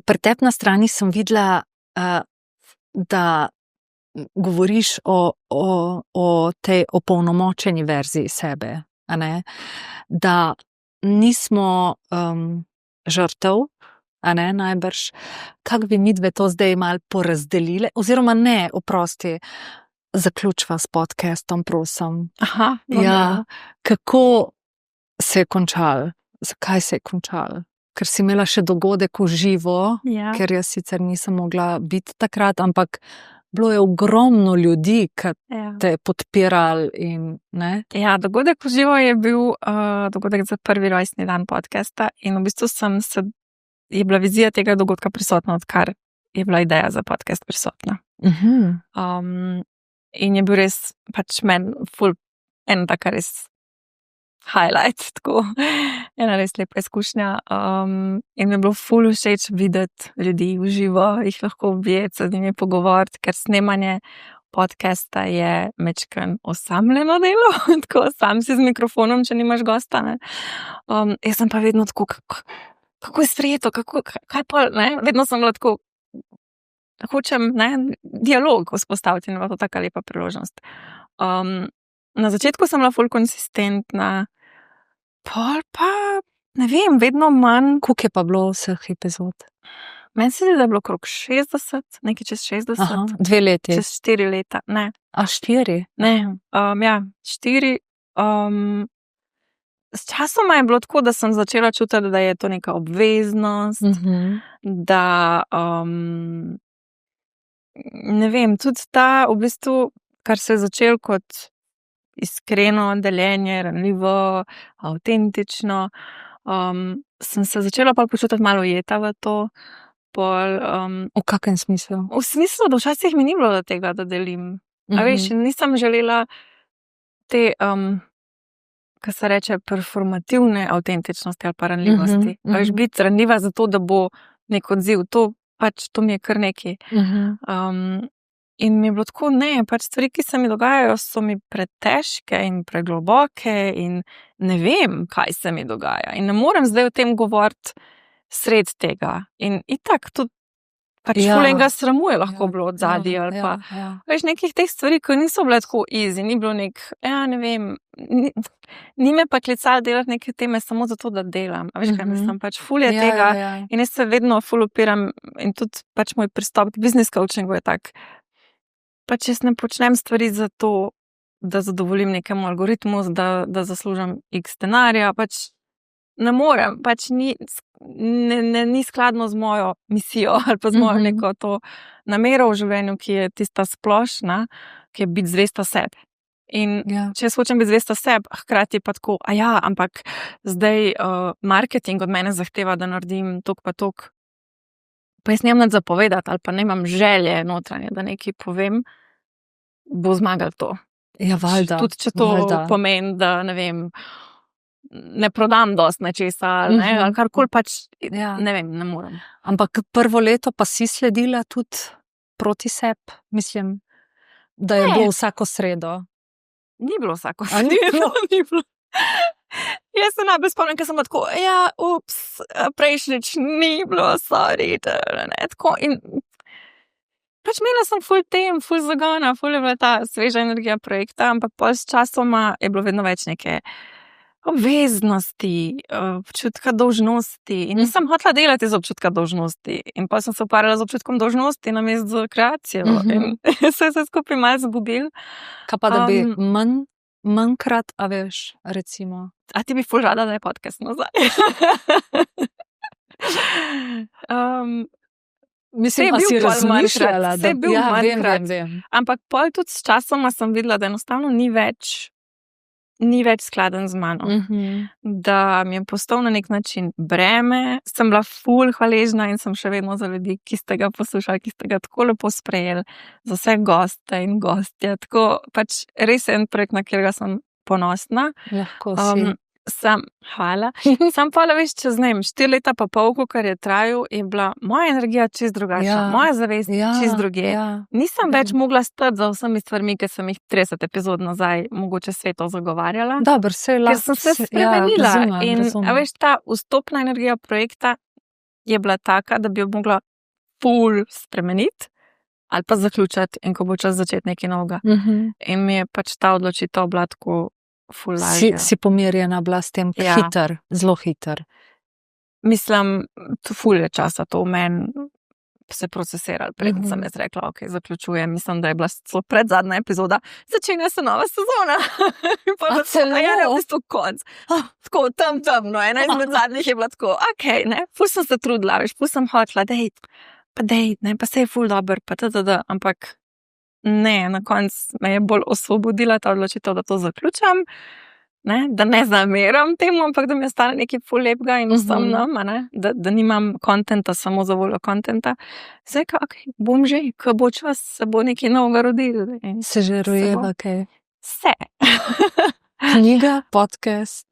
pri tebi na strani sem videla, da govoriš o tej opolnomočeni verziji sebe, a ne? Da nismo žrtev, a ne, najbrž. Kako bi midve to zdaj malo porazdelile? Oziroma ne, oprosti, zaključva s podcastom, prosim. Kako se je končal? Zakaj se je končal? Ker si imela še dogodek v živo, ker jaz sicer nisem mogla biti takrat, ampak bilo je ogromno ljudi, ki te je podpirali in ne. Ja, dogodek v živo je bil dogodek za prvi rojstni dan podcasta in v bistvu je bila vizija tega dogodka prisotna, odkar je bila ideja za podcast prisotna. Mhm. In je bil res pač meni ful ena taka res highlight, tako ena res lepa izkušnja. In mi je bilo ful všeč videti ljudi v živo, jih lahko objeti, se z njimi pogovoriti, ker snemanje podcasta je mečken osamljeno delo, tako sam si z mikrofonom, če nimaš gosta, ne. Jaz sem pa vedno tako, kako je sprejeto, kaj pa, ne, vedno sem bila tako, hočem, ne, dialog vzpostaviti in je bila to taka lepa priložnost. Na začetku sem bila ful konsistentna, pol pa, ne vem, vedno manj. Koliko je pa bilo vseh epizod? Meni se zdi, da je bilo okrog 60, nekaj čez 60. Aha, 2 leti. Čez 4 leta, ne. A 4? Ne, ja, 4. S časoma je bilo tako, da sem začela čutiti, da je to neka obveznost, da, ne vem, tudi ta, v bistvu, kar se je začelo kot iskreno deljenje, ranljivo, avtentično, sem se začela pa počutiti malo ujeta v to. Pol, V kakem smislu? v smislu, da včasih mi ni bilo do tega, da delim. A veš, nisem želela te, ko se reče, performativne avtentičnosti ali pa ranljivosti. A veš, biti ranljiva zato, da bo nek odziv, to mi je kar nekaj. In mi je bilo tako, ne, pač stvari, ki se mi dogajajo, so mi pretežke in pregloboke in ne vem, kaj se mi dogaja. In ne morem zdaj o tem govoriti sred tega. In itak tudi pač ful enega sramu je lahko bilo od zadaj ali pa. Veš, nekih teh stvari, ki niso bile tako easy, ni bilo ne vem, ni me pa klicalo delati neke teme samo zato, da delam. A veš, kaj mislim, pač ful je tega. In jaz se vedno ful opiram in tudi pač moj pristop k business coachingu je tak, pač jaz ne počnem stvari zato, da zadovoljim nekemu algoritmu, da zaslužim x denarja, pač ne morem, pač ni skladno z mojo misijo ali pa z mojo neko to namero v življenju, ki je tista splošna, ki je biti zvesta sebi. In če jaz hočem biti zvesta sebi, hkrati pa tako, ampak zdaj marketing od mene zahteva, da naredim tok pa tok, pa jaz nemam nič zapovedati ali pa nemam želje notranje, da nekaj povem, bo zmagal to. Ja, valjda. Tudi če to pomeni, da ne vem, ne prodam dosti nečesa ali ne, ali karkoli pač, ne vem, ne morem. Ampak prvo leto pa si sledila tudi proti sebi, mislim, da je bilo vsako sredo. Ni bilo vsako A ni sredo, ni bilo. Jaz se najbolj spomnim, ker sem bila tako, prejšnjič ni bilo, sorry, ne, tako in pač imela sem ful tem, ful zagona, ful je bila ta sveža energija projekta, ampak pol s časoma je bilo vedno več neke obveznosti, občutka dolžnosti in nisem hotela delati z občutka dolžnosti in pa sem se ukvarjala z občutkom dolžnosti namesto z kreacijo in se je vse skupaj malo zbudil. Kaj pa, da bi manjkrat, a veš, recimo. A ti bi ful rada, da je podcast nazaj? Mislim, a si razmišljala, se je bil manjkrat. Vem. Ampak pol tudi s časoma sem videla, da enostavno ni več skladen z mano. Da mi je postal na nek način breme, sem bila ful hvaležna in sem še vedno za ljudi, ki ste ga poslušali, ki ste ga tako lepo sprejeli, za vse goste in gostje. Tako pač res en projekt, na katerega sem ponosna. Lahko si. Hvala. Sam pa, veš, čez 4 leta pa pol, kar je trajal, je bila moja energija čist drugačna, moja zavest čist druge. Nisem več mogla stati za vsemi stvarmi, ki sem jih 30 epizod nazaj mogoče svetu zagovarjala. Dobro, ker sem se spremenila. A veš, ta vstopna energija projekta je bila taka, da bi jo mogla ful spremeniti ali pa zaključiti in ko bo čas začeti nekaj novega. In mi je pač ta odločitev bila tako ful lažja. Si pomirjena bila s tem, hiter, zelo hiter. Mislim, ful je časa to v meni se procesirali, preden sem jaz rekla, ok, zaključujem. Mislim, da je bila celo predzadnja epizoda, začenja se nova sezona. Celo? V bistvu konc. Tako temno, ena izmed zadnjih je bila tako, ok, ne, ful sem se trudila, veš, ful sem hotela, dej, ne, pa se je ful dober, pa ampak ne, na koncu me je bolj osvobodila ta odločitev, da to zaključam. da ne zameram temu, ampak da mi ostane nekaj ful lepega in vsem nam, da nimam kontenta samo za voljo kontenta. Zdaj, bom že, ko bo čas, se bo nekaj novega rodilo. Se že rojeva, kaj? Vse. Knjiga, podcast?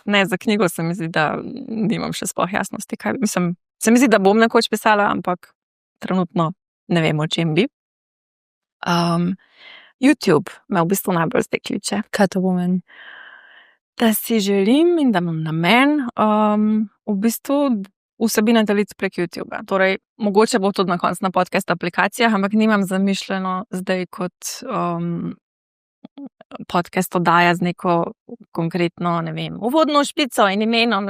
Ne, za knjigo se mi zdi, da nimam še sploh jasnosti. Se mi zdi, da bom nekoč pisala, ampak trenutno ne vem, o čem bi. YouTube me v bistvu najbolj zdaj kliče. Kaj to pomeni? Da si želim in da imam namen v bistvu vsebine deliti prek YouTube. Torej, mogoče bo tudi na koncu na podcast aplikacijah, ampak nimam zamišljeno zdaj kot podcast oddaja z neko konkretno, ne vem, uvodno špico in imenom.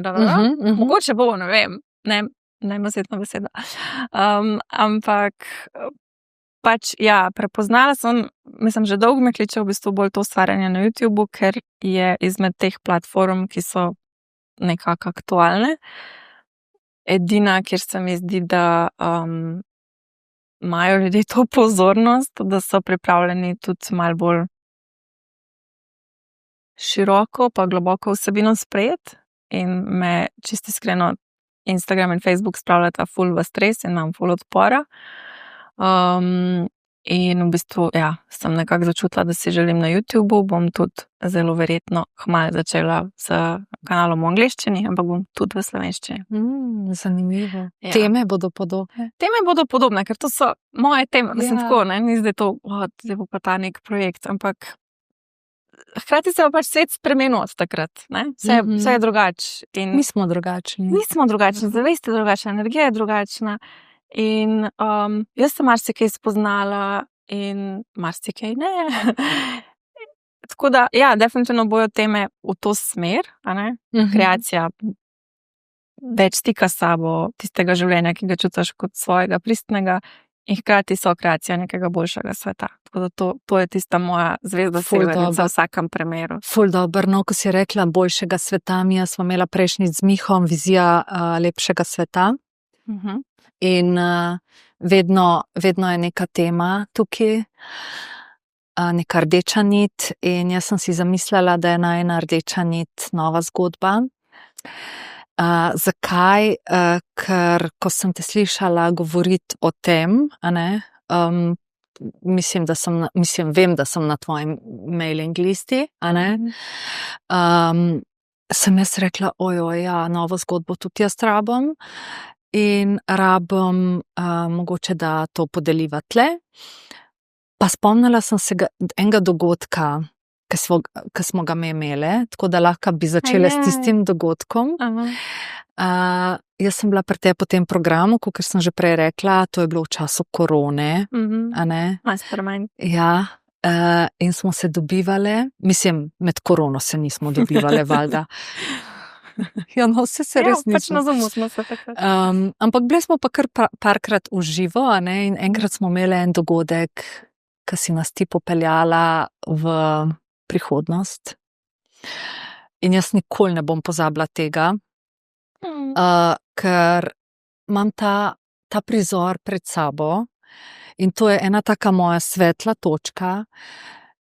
Mogoče bo, ne vem, najnositna beseda. Ampak pač, ja, prepoznala sem, mislim, že dolgo me kliče v bistvu bolj to ustvarjanje na YouTubeu, ker je izmed teh platform, ki so nekako aktualne, edina, kjer se mi zdi, da imajo ljudje to pozornost, da so pripravljeni tudi malo bolj široko pa globoko vsebino sprejeti in me čisto iskreno Instagram in Facebook spravljata ful v stres in imam ful odpora. In v bistvu, ja, sem nekako začutila, da si želim na YouTubeu, bom tudi zelo verjetno kmalu začela s kanalom v angleščini, ampak bom tudi v slovenščini. Zanimivo. Ja. Teme bodo podobne? Teme bodo podobne, ker to so moje teme. Mislim, tako, ni zdaj to, zdaj bo pa ta nek projekt, ampak hkrati se je pač svet spremenil od takrat. Vse je drugače. Mi smo drugačni. Nismo drugačni, zavest je drugačna, energija je drugačna. In jaz sem marsikaj spoznala in marsikaj ne. Tako da, ja, definitivno bojo teme v to smer, kreacija, več stika s sabo, tistega življenja, ki ga čutiš kot svojega pristnega in hkrati so kreacija nekega boljšega sveta. Tako da to je tista moja zvezda severnica v vsakem primeru. Ful dobro, no, ko si rekla boljšega sveta, mi smo imela prejšnjič z Mihom vizija lepšega sveta. In vedno je neka tema tukaj, neka rdeča nit, in jaz sem si zamislila, da je ena rdeča nit nova zgodba. Zakaj? Ker ko sem te slišala govoriti o tem, vem, da sem na tvojem mailing listi, sem jaz rekla, ja, novo zgodbo tudi jaz rabim. In rabim mogoče, da to podeliva tle. Pa spomnila sem se enega dogodka, ki smo ga imeli, tako da lahko bi začela s tistim dogodkom. Jaz sem bila pri tebi po tem programu, kakor sem že prej rekla, to je bilo v času korone. Mastermind. Ja, in smo se dobivale, mislim, med korono se nismo dobivale, valjda. Ja, no, vse se res nismo. Pač na Zoomu smo se takrat. Ampak bili smo pa kar parkrat v živo, in enkrat smo imeli en dogodek, ki si nas ti popeljala v prihodnost. In jaz nikoli ne bom pozabila tega, ker imam ta prizor pred sabo in to je ena taka moja svetla točka,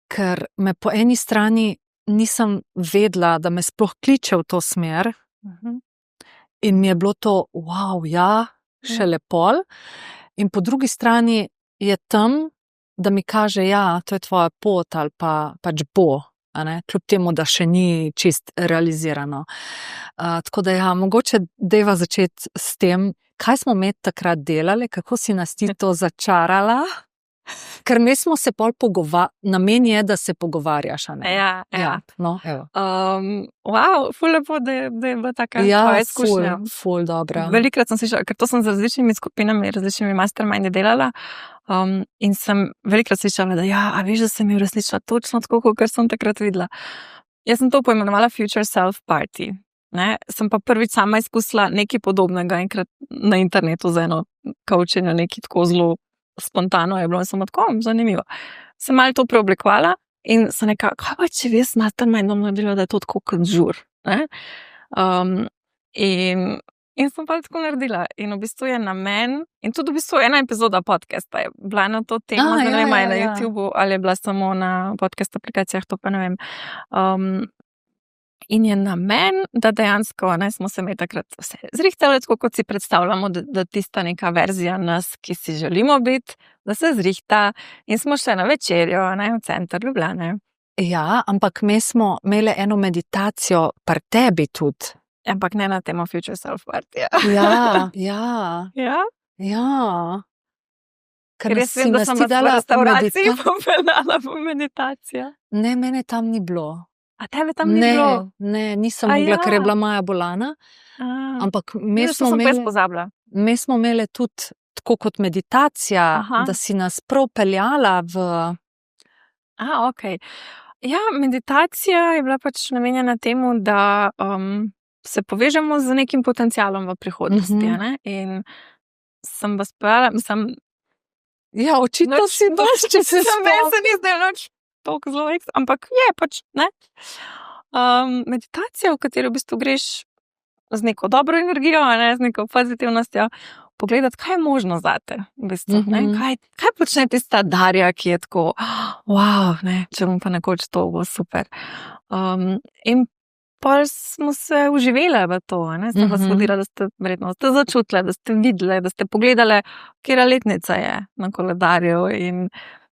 ker me po eni strani nisem vedela, da me sploh kliče v to smer in mi je bilo to, wow, ja, šele pol. In po drugi strani je tam, da mi kaže, ja, to je tvoja pot ali pa pač bo, kljub temu, da še ni čist realizirano. Tako da ja, mogoče dajva začeti s tem, kaj smo med takrat delali, kako si nas ti to začarala. Ker mi smo se pol namen je, da se pogovarjaš, Ja. No, evo. Wow, ful lepo, da je bila taka tvoja izkušnja. Ful dobra. Velikrat sem slišala, ker to sem z različnimi skupinami, različnimi mastermindi delala, in sem velikrat slišala, da ja, a veš, da sem jo resničila točno tako, kot sem takrat videla. Jaz sem to poimenovala Future Self Party. Sem pa prvič sama izkusila nekaj podobnega enkrat na internetu za eno coachinjo, nekaj tako zelo spontano je bilo in sem tako, zanimivo. Sem malo to preoblikovala in sem nekako, kaj pa če jaz mastermindom naredila, da je to tako kot žur. In sem pa tako naredila. In v bistvu je namen, in tudi v bistvu ena epizoda podcasta je bila na to temo, da ne vem, ali na YouTubeu, ali je bila samo na podcast aplikacijah, to pa ne vem. In je namen, da dejansko smo se mi takrat vse zrihtali, tako kot si predstavljamo, da tista neka verzija nas, ki si želimo biti, da se zrihta. In smo šli na večerjo, v center Ljubljane. Ja, ampak mi smo imeli eno meditacijo pri tebi tudi. Ampak ne na temo Future Self Party. Ja. Ker jaz vem, da sem vas v restauraciji popeljala po meditacijo. Ne, mene tam ni bilo. A tebe tam ni bilo? Ne, nisem mogla, ker je bila Maja bolana. Ampak mi smo imeli tudi tako kot meditacija, da si nas prav peljala v... Ok. Ja, meditacija je bila pač namenjena temu, da se povežemo z nekim potencialom v prihodnosti. In sem vas peljala, Ja, očitno si dosti, če se se ni zdaj noč toliko zelo ampak je pač, meditacija, v katero v bistvu greš z neko dobro energijo, z neko pozitivnostjo, pogledati, kaj je možno zate, v bistvu, kaj počne tista Darja, ki je tako, wow, če bom pa nekoč to, bo super. In pol smo se uživele v to, sem vas vodila, da ste verjetno začutile, da ste videle, da ste pogledale, katera letnica je na koledarju in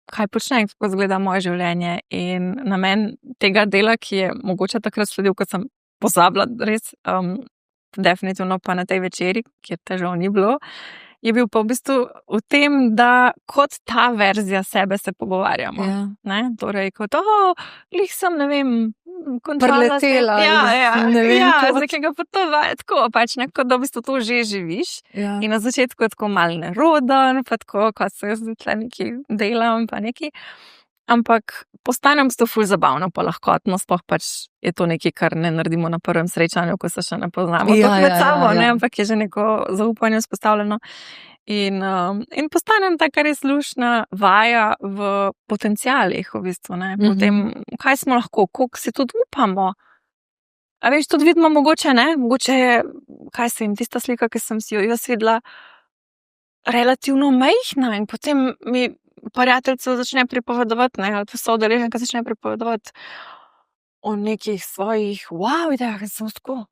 kaj počne, kako izgleda moje življenje. In namen tega dela, ki je mogoče takrat sledil, ko sem pozabila res, definitivno pa na tej večeri, kjer težav ni bilo, je bil pa v bistvu v tem, da kot ta verzija sebe se pogovarjamo. Torej, kot, glih sem, ne vem, preletela. Z nekega potovanja, tako pač, kot da v bistvu to že živiš. In na začetku je tako malo neroden, pa tako, kot se jaz zdaj nekaj delam, pa nekaj. Ampak postanem to ful zabavno, pa lahkotno, sploh pač je to nekaj, kar ne naredimo na prvem srečanju, ko se še ne poznamo. Med sabo, ampak je že neko zaupanje vzpostavljeno. In postanem taka res luštna vaja v potencialih, v bistvu, potem, kaj smo lahko, koliko si tudi upamo. A veš, tudi vidimo mogoče, mogoče je, kaj se jim, tista slika, ki sem si jo jaz videla, relativno majhna in potem mi prijateljica začne pripovedovati, ali pa soudeleženka začne pripovedovati o nekih svojih wow idejah, in sem tako,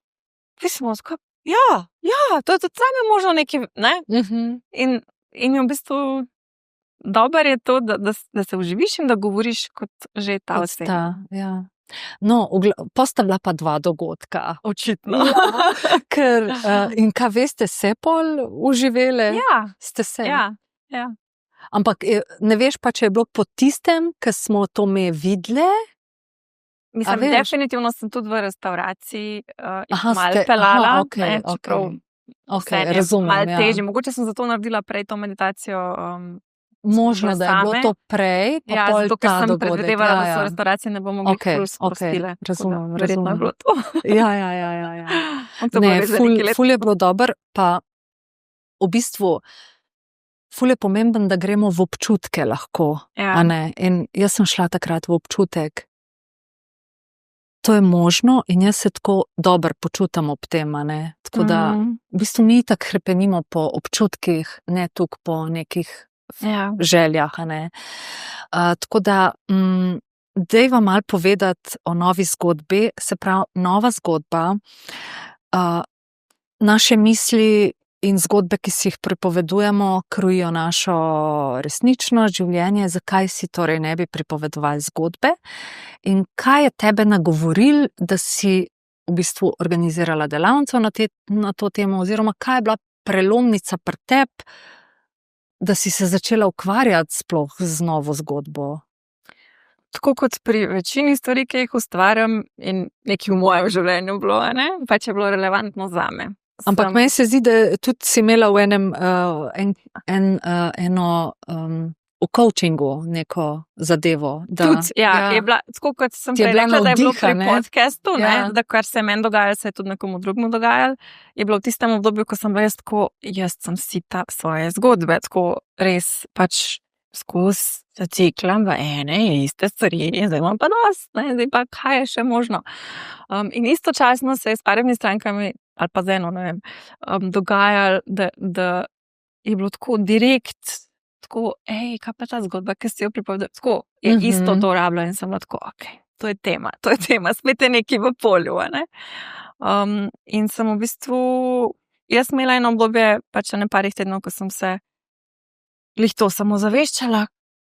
to je tudi same možno nekaj, In je v bistvu dobro je to, da se uživiš in da govoriš kot že ta oseba. No, postavila pa 2 dogodka. Očitno. In kaj veste, se pol uživele? Ste se? Ja. Ampak ne veš pa, če je bilo po tistem, ki smo to me videle? Mislim, definitivno sem tudi v restauraciji malo pelala. Razumem, malo težje. Mogoče sem zato naredila prej to meditacijo. Možno, da je bilo to prej, pa pol zato, ta dogodek. Sem predvidevala, da so restauracije ne bomo mogli ful sprostile. Razumem. Verjetno je bilo to. Ne, ful je bilo dobro, pa v bistvu ful je pomemben, da gremo v občutke lahko. In jaz sem šla takrat v občutek. To je možno in jaz se tako dobro počutam ob tem, Tako da v bistvu mi tako hrepenimo po občutkih, ne tukaj po nekih željah, Tako da dajva malo povedati o novi zgodbi, se pravi, nova zgodba, naše misli in zgodbe, ki si jih pripovedujemo, krojijo našo resnično življenje. Zakaj si torej ne bi pripovedovali zgodbe? In kaj je tebe nagovoril, da si v bistvu organizirala delavnico na to temo, oziroma kaj je bila prelomnica pri tebi, da si se začela ukvarjati sploh z novo zgodbo? Tako kot pri večini stvari, ki jih ustvarjam, in nekaj v mojem življenju bilo, pač je bilo relevantno zame. Ampak meni se zdi, da tudi si imela v v coachingu neko zadevo. Je bila, tako kot sem prej rekla, da je bilo pri podcastu, da kar se je meni dogajalo, se je tudi nekomu drugemu dogajalo, je bilo v tistem obdobju, ko sem bila jaz sem sita svoje zgodbe, tako res pač skozi zaciklam v ene iste stvari in zdaj imam pa dosti, zdaj pa kaj je še možno. In istočasno se je s parimi strankami, ali pa z eno, dogajalo, da je bilo tako direkt, tako, kaj pa ta zgodba, ki si jo pripovedala, tako je isto to rabila in sem bila tako, to je tema, spet je nekaj v polju, a ne. In sem v bistvu, jaz imela eno obdobje, pač ne parih tednov, ko sem se glih to samo zaveščala,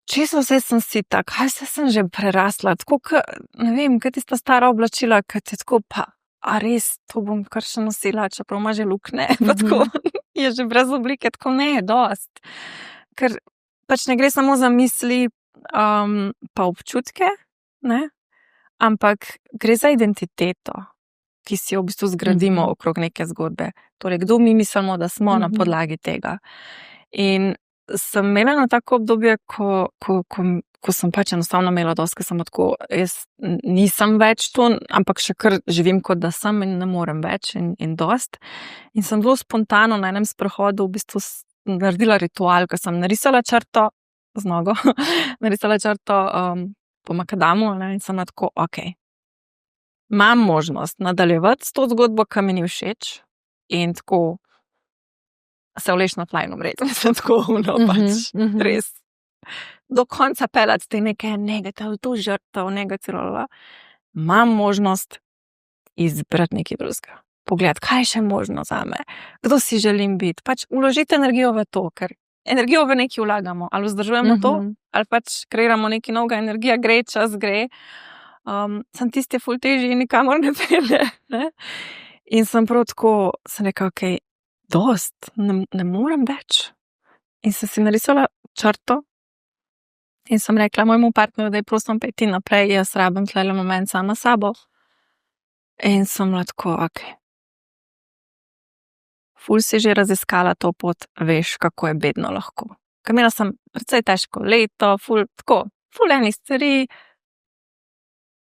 čisto vse sem sita, kaj vse sem že prerasla, tako, ne vem, kaj tista stara oblačila, kaj ti tako, pa, a res, to bom kar še nosila, čeprav ima že luknje, pa tako, je že brez oblike, tako ne, dost. Ker pač ne gre samo za misli, pa občutke, ne, ampak gre za identiteto, ki si jo v bistvu zgradimo okrog neke zgodbe. Torej, kdo mi mislimo, da smo na podlagi tega. In sem imela na tako obdobje, ko sem pač enostavno imela dosti, ker sem tako, jaz nisem več to, ampak še kar živim, kot da sem in ne morem več in dost. In sem zelo spontano na enem sprehodu v bistvu naredila ritual, ker sem narisala črto z nogo, narisala črto po makadamu, ne, in sem tako, imam možnost nadaljevati s to zgodbo, ki mi ni všeč, in tako se vleš na tlajn umreti. Sem tako, pač, res. Do konca pelati te neke negativ, to žrtev, negativno. Imam možnost izbrati nekaj drugega. Pogledati, kaj je še možno zame, kdo si želim biti. Pač vložiti energijo v to, ker energijo v nekaj vlagamo, ali vzdržujemo to, ali pač kreiramo nekaj novega, energija gre, čas gre. Sem tisti ful težji in nikamor ne pelje. Ne? In sem prav tako, sem rekla, dost, ne morem več. In sem si narisala črto in sem rekla mojemu partnerju, da je prosim peti naprej, jaz rabim tlele moment sama sabo. In sem bila tako, ful si že raziskala to pot, veš, kako je bedno lahko. Ker imela sem precej težko leto, ful enih stvari.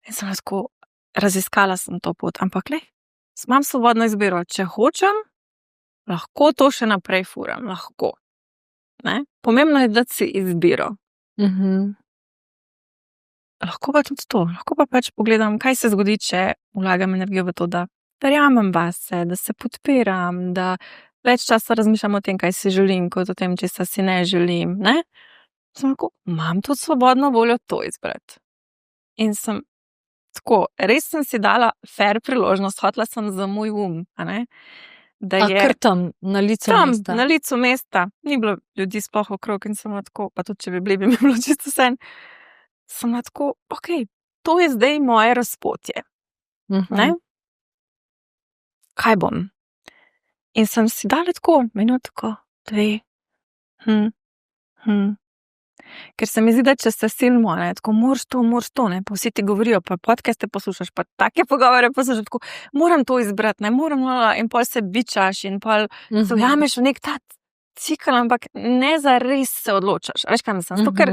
In sem bila tako, raziskala sem to pot, ampak imam svobodno izbiro, če hočem, lahko to še naprej furam, lahko. Ne? Pomembno je dati si izbiro. Lahko pa tudi to, lahko pa pač pogledam, kaj se zgodi, če vlagam energijo v to, da verjamem vase, da se podpiram, da več časa razmišljam o tem, kaj si želim, kot o tem, česa si ne želim. Ne? Sem lahko, imam tudi svobodno voljo to izbrati. In sem tako, res sem si dala fair priložnost, hotela sem za moj a ne? Da je kar tam, na licu mesta. Tam, na licu mesta. Ni bilo ljudi sploh okrog in sem tako, pa tudi če bi bili, bi mi bilo čisto vseeno. Sem tako, to je zdaj moje razpotje. Ne? Kaj bom? In sem si dala tako, minutko, 2. Ker se mi zdi, da če se silimo, ne, tako moraš to, ne, pa vsi ti govorijo, pa podcaste poslušaš, pa take pogovore poslušaš, tako moram to izbrati, ne, in pol se bičaš in pol se ujameš v nek ta cikl, ampak ne zares se odločaš. Veš, kaj mislim? Zato, ker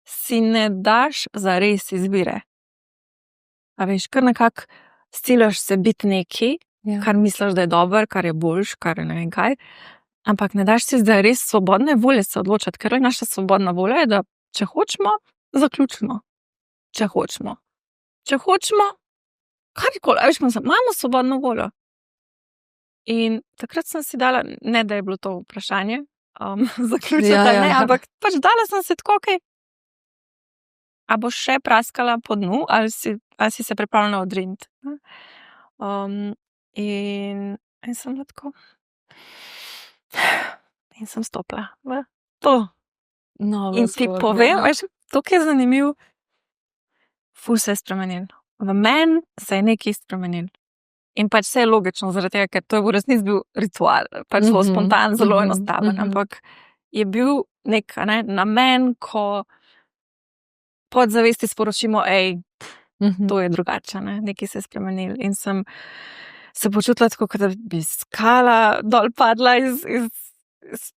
si ne daš zares izbire. A veš, kar nekako stilaš se biti neki, kar misliš, da je dober, kar je boljš, kar je ne vem kaj, ampak ne daš si zdaj res svobodne volje se odločati, ker naša svobodna volja je, da če hočemo, zaključimo. Če hočemo, karkoli, veš, imamo svobodno voljo. In takrat sem si dala, ne da je bilo to vprašanje, zaključiti, ampak pač dala sem se tako, a boš še praskala po dnu, ali si se pripravljena odriniti. In sem tako. In sem stopila v to. In ti povem, veš, to, ki je zanimiv, ful se je spremenil. V meni se je nekaj spremenil. In pač vse je logično, zaradi tega, ker to je v resnici bil ritual, pač zelo spontan, zelo enostaven, ampak je bil nek namen, ko podzavesti sporočimo, to je drugače, nekaj se je spremenil. In sem se počutila tako, da bi skala dol padla iz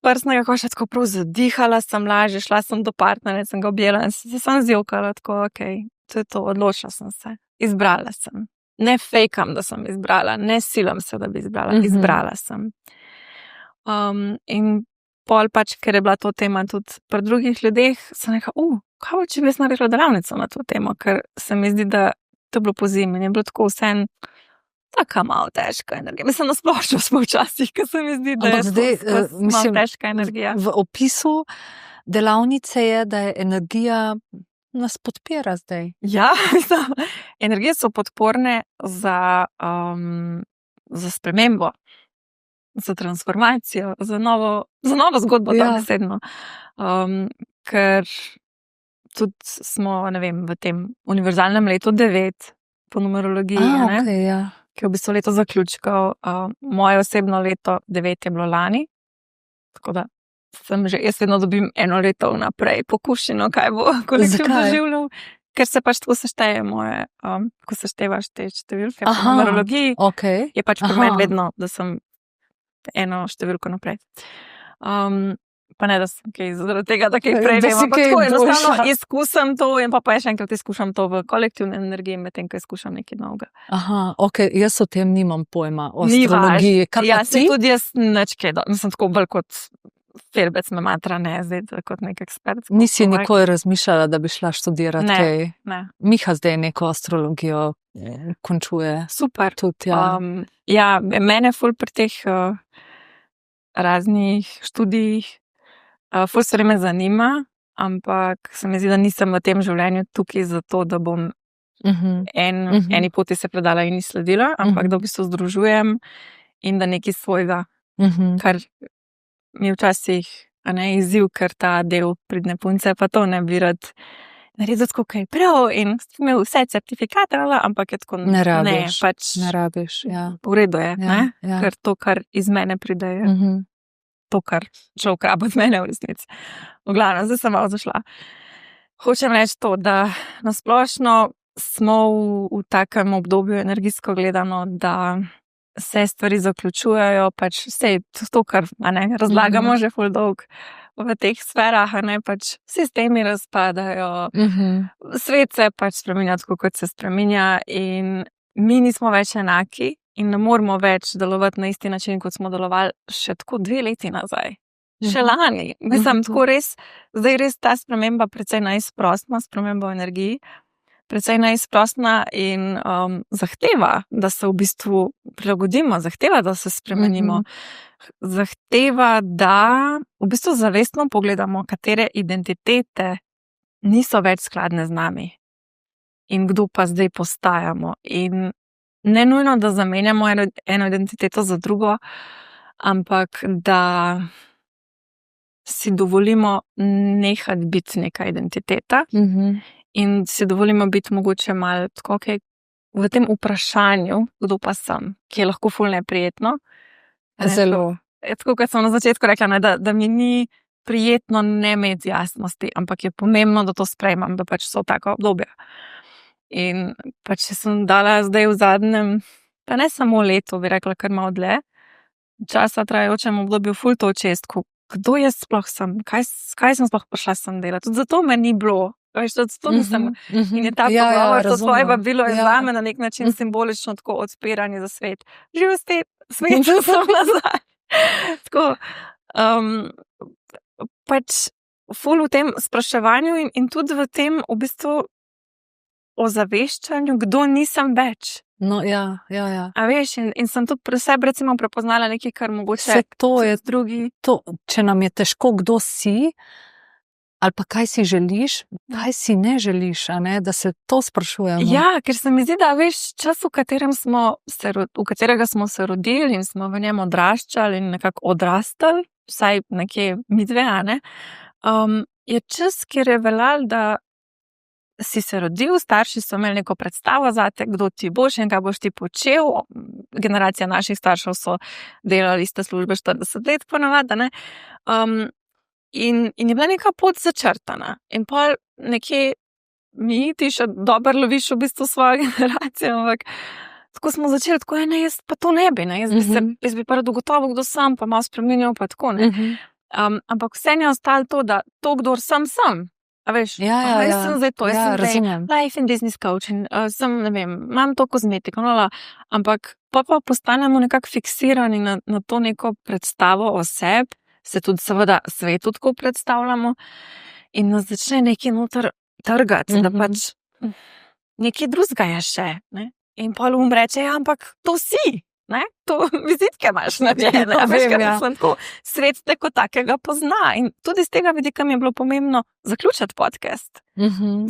prsnega koša, tako prav zadihala sem lažje, šla sem do partnerja, sem ga objela in se sem zjokala, tako, to je to, odločila sem se, izbrala sem. Ne fejkam, da sem izbrala, ne silam se, da bi izbrala, izbrala sem. In pol pač, ker je bila to tema tudi pri drugih ljudeh, sem rekla, kaj bo, če bi jaz naredila delavnico na to temo, ker se mi zdi, da to je bilo pozimi in je bilo tako vseeno taka malo težka energija. Mislim, nasplošno smo včasih, ker se mi zdi, da je malo težka energija. V opisu delavnice je, da je energija nas podpira zdaj. Ja, mislim, energije so podporne za spremembo, za transformacijo, za novo zgodbo, dobesedno. Ker tudi smo, ne vem, v tem univerzalnem letu 9 po numerologiji, Okay, ja. ki je v bistvu leto zaključkov. Moje osebno leto 9 je bilo lani, tako da jaz vedno dobim eno leto vnaprej pokušino, kaj bo kolektiv doživljal. Ker se pač tako sešteje moje, ko seštevaš te številke po numerologiji, Okay. je pač pri meni vedno, da sem eno številko naprej. Pa ne, da sem kaj zaradi tega, da kaj prej vem, ampak tako enostavno izkušam to in pa še enkrat izkušam to v kolektivni energiji, medtem ko izkušam nekaj novega. Okay. Jaz o tem nimam pojma, o astrologiji. Ja, se tudi jaz nič kaj, mislim tako bolj kot felbec me matra, ne, zdaj kot nek ekspert. Nisi nikoli razmišljala, da bi šla študirati kaj? Ne. Miha zdaj neko astrologijo končuje. Super. Tudi, ja. Ja, mene ful pri teh raznih študijih ful stvari me zanima, ampak se mi zdi, da nisem v tem življenju tukaj zato, da bom eni poti se predala in ni sledila, ampak da v bistvu združujem in da nekaj svojega, kar mi včasih izziv, ker ta del pridne punce pa to ne bi rad naredil tako kaj prav in imel vse certifikate, ampak je tako ne rabiš, ja. V redu je, ja. Ker to, kar iz mene pride, je to, kar človek rabo od mene v resnici. V glavnem, zdaj sem malo zašla. Hočem reči to, da nasplošno smo v takem obdobju energijsko gledano, da se stvari zaključujejo, pač vse to, kar razlagamo že ful dolg v teh sferah, pač sistemi razpadajo, svet se pač spreminja tako, kot se spreminja in mi nismo več enaki in ne moramo več delovati na isti način, kot smo delovali še tako 2 leti nazaj. Še lani. Mislim, tako res, zdaj res ta sprememba precej neizprostna, sprememba v energiji, precej neizprostna in zahteva, da se v bistvu prilagodimo, zahteva, da se spremenimo. Zahteva, da v bistvu zavestno pogledamo, katere identitete niso več skladne z nami in kdo pa zdaj postajamo. In ne nujno, da zamenjamo eno identiteto za drugo, ampak da si dovolimo nehati biti neka identiteta in si dovolimo biti mogoče malo tako, v tem vprašanju, kdo pa sem, ki je lahko ful neprijetno. Zelo. Tako, kot sem na začetku rekla, da mi ni prijetno ne imeti jasnosti, ampak je pomembno, da to sprejmem, da pač so taka obdobja. In pač sem dala zdaj v zadnjem, pa ne samo leto, bi rekla, kar malo dlje, časa trajajočem obdobju ful to očistku, kdo jaz sploh sem, kaj sem sploh prišla sem delati. Tudi zato me ni bilo, veš, zato nisem. In je ta pogovor, to svoje vabilo je zame na nek način simbolično tako odpiranje za svet. Živ svet sem nazaj. Tako, pač ful v tem spraševanju in tudi v tem v bistvu ozaveščanju, kdo nisem več. No, ja. A veš, in sem tudi pri sebi recimo prepoznala nekaj, kar mogoče to je drugi. To, če nam je težko, kdo si, ali pa kaj si želiš, kaj si ne želiš, da se to sprašujemo. Ja, ker se mi zdi, da veš, čas, v katerega smo se rodili in smo v njem odraščali in nekako odrastali, vsaj nekje mi dve, je čas, kjer je veljal, da si se rodil, starši so imeli neko predstavo zate, kdo ti boš in kaj boš ti počel. Generacija naših staršev so delali iste službe 40 let ponavadi, in je bila neka pot začrtana. In pol nekje ti še dobro loviš v bistvu svojo generacijo, ampak tako smo začeli, tako jaz pa to ne bi, jaz bi pa rad ugotovil, kdo sem, pa malo spremenil, pa tako, ampak vse je ostalo to, da to, kdor sem. A veš, jaz sem zdaj to, jaz sem zdaj life and business coach in sem, ne vem, imam to kozmetiko, ampak pa postanemo nekako fiksirani na to neko predstavo o sebi, se tudi seveda svetu tako predstavljamo in nas začne nekaj noter trgati, da pač nekaj drugega je še, ne? In pol reče, ampak to si, ne, to vizitke imaš narejene, Ja, veš, vem, kaj ja. mislim, tako, svet te kot takega pozna in tudi z tega vidika mi je bilo pomembno zaključiti podcast.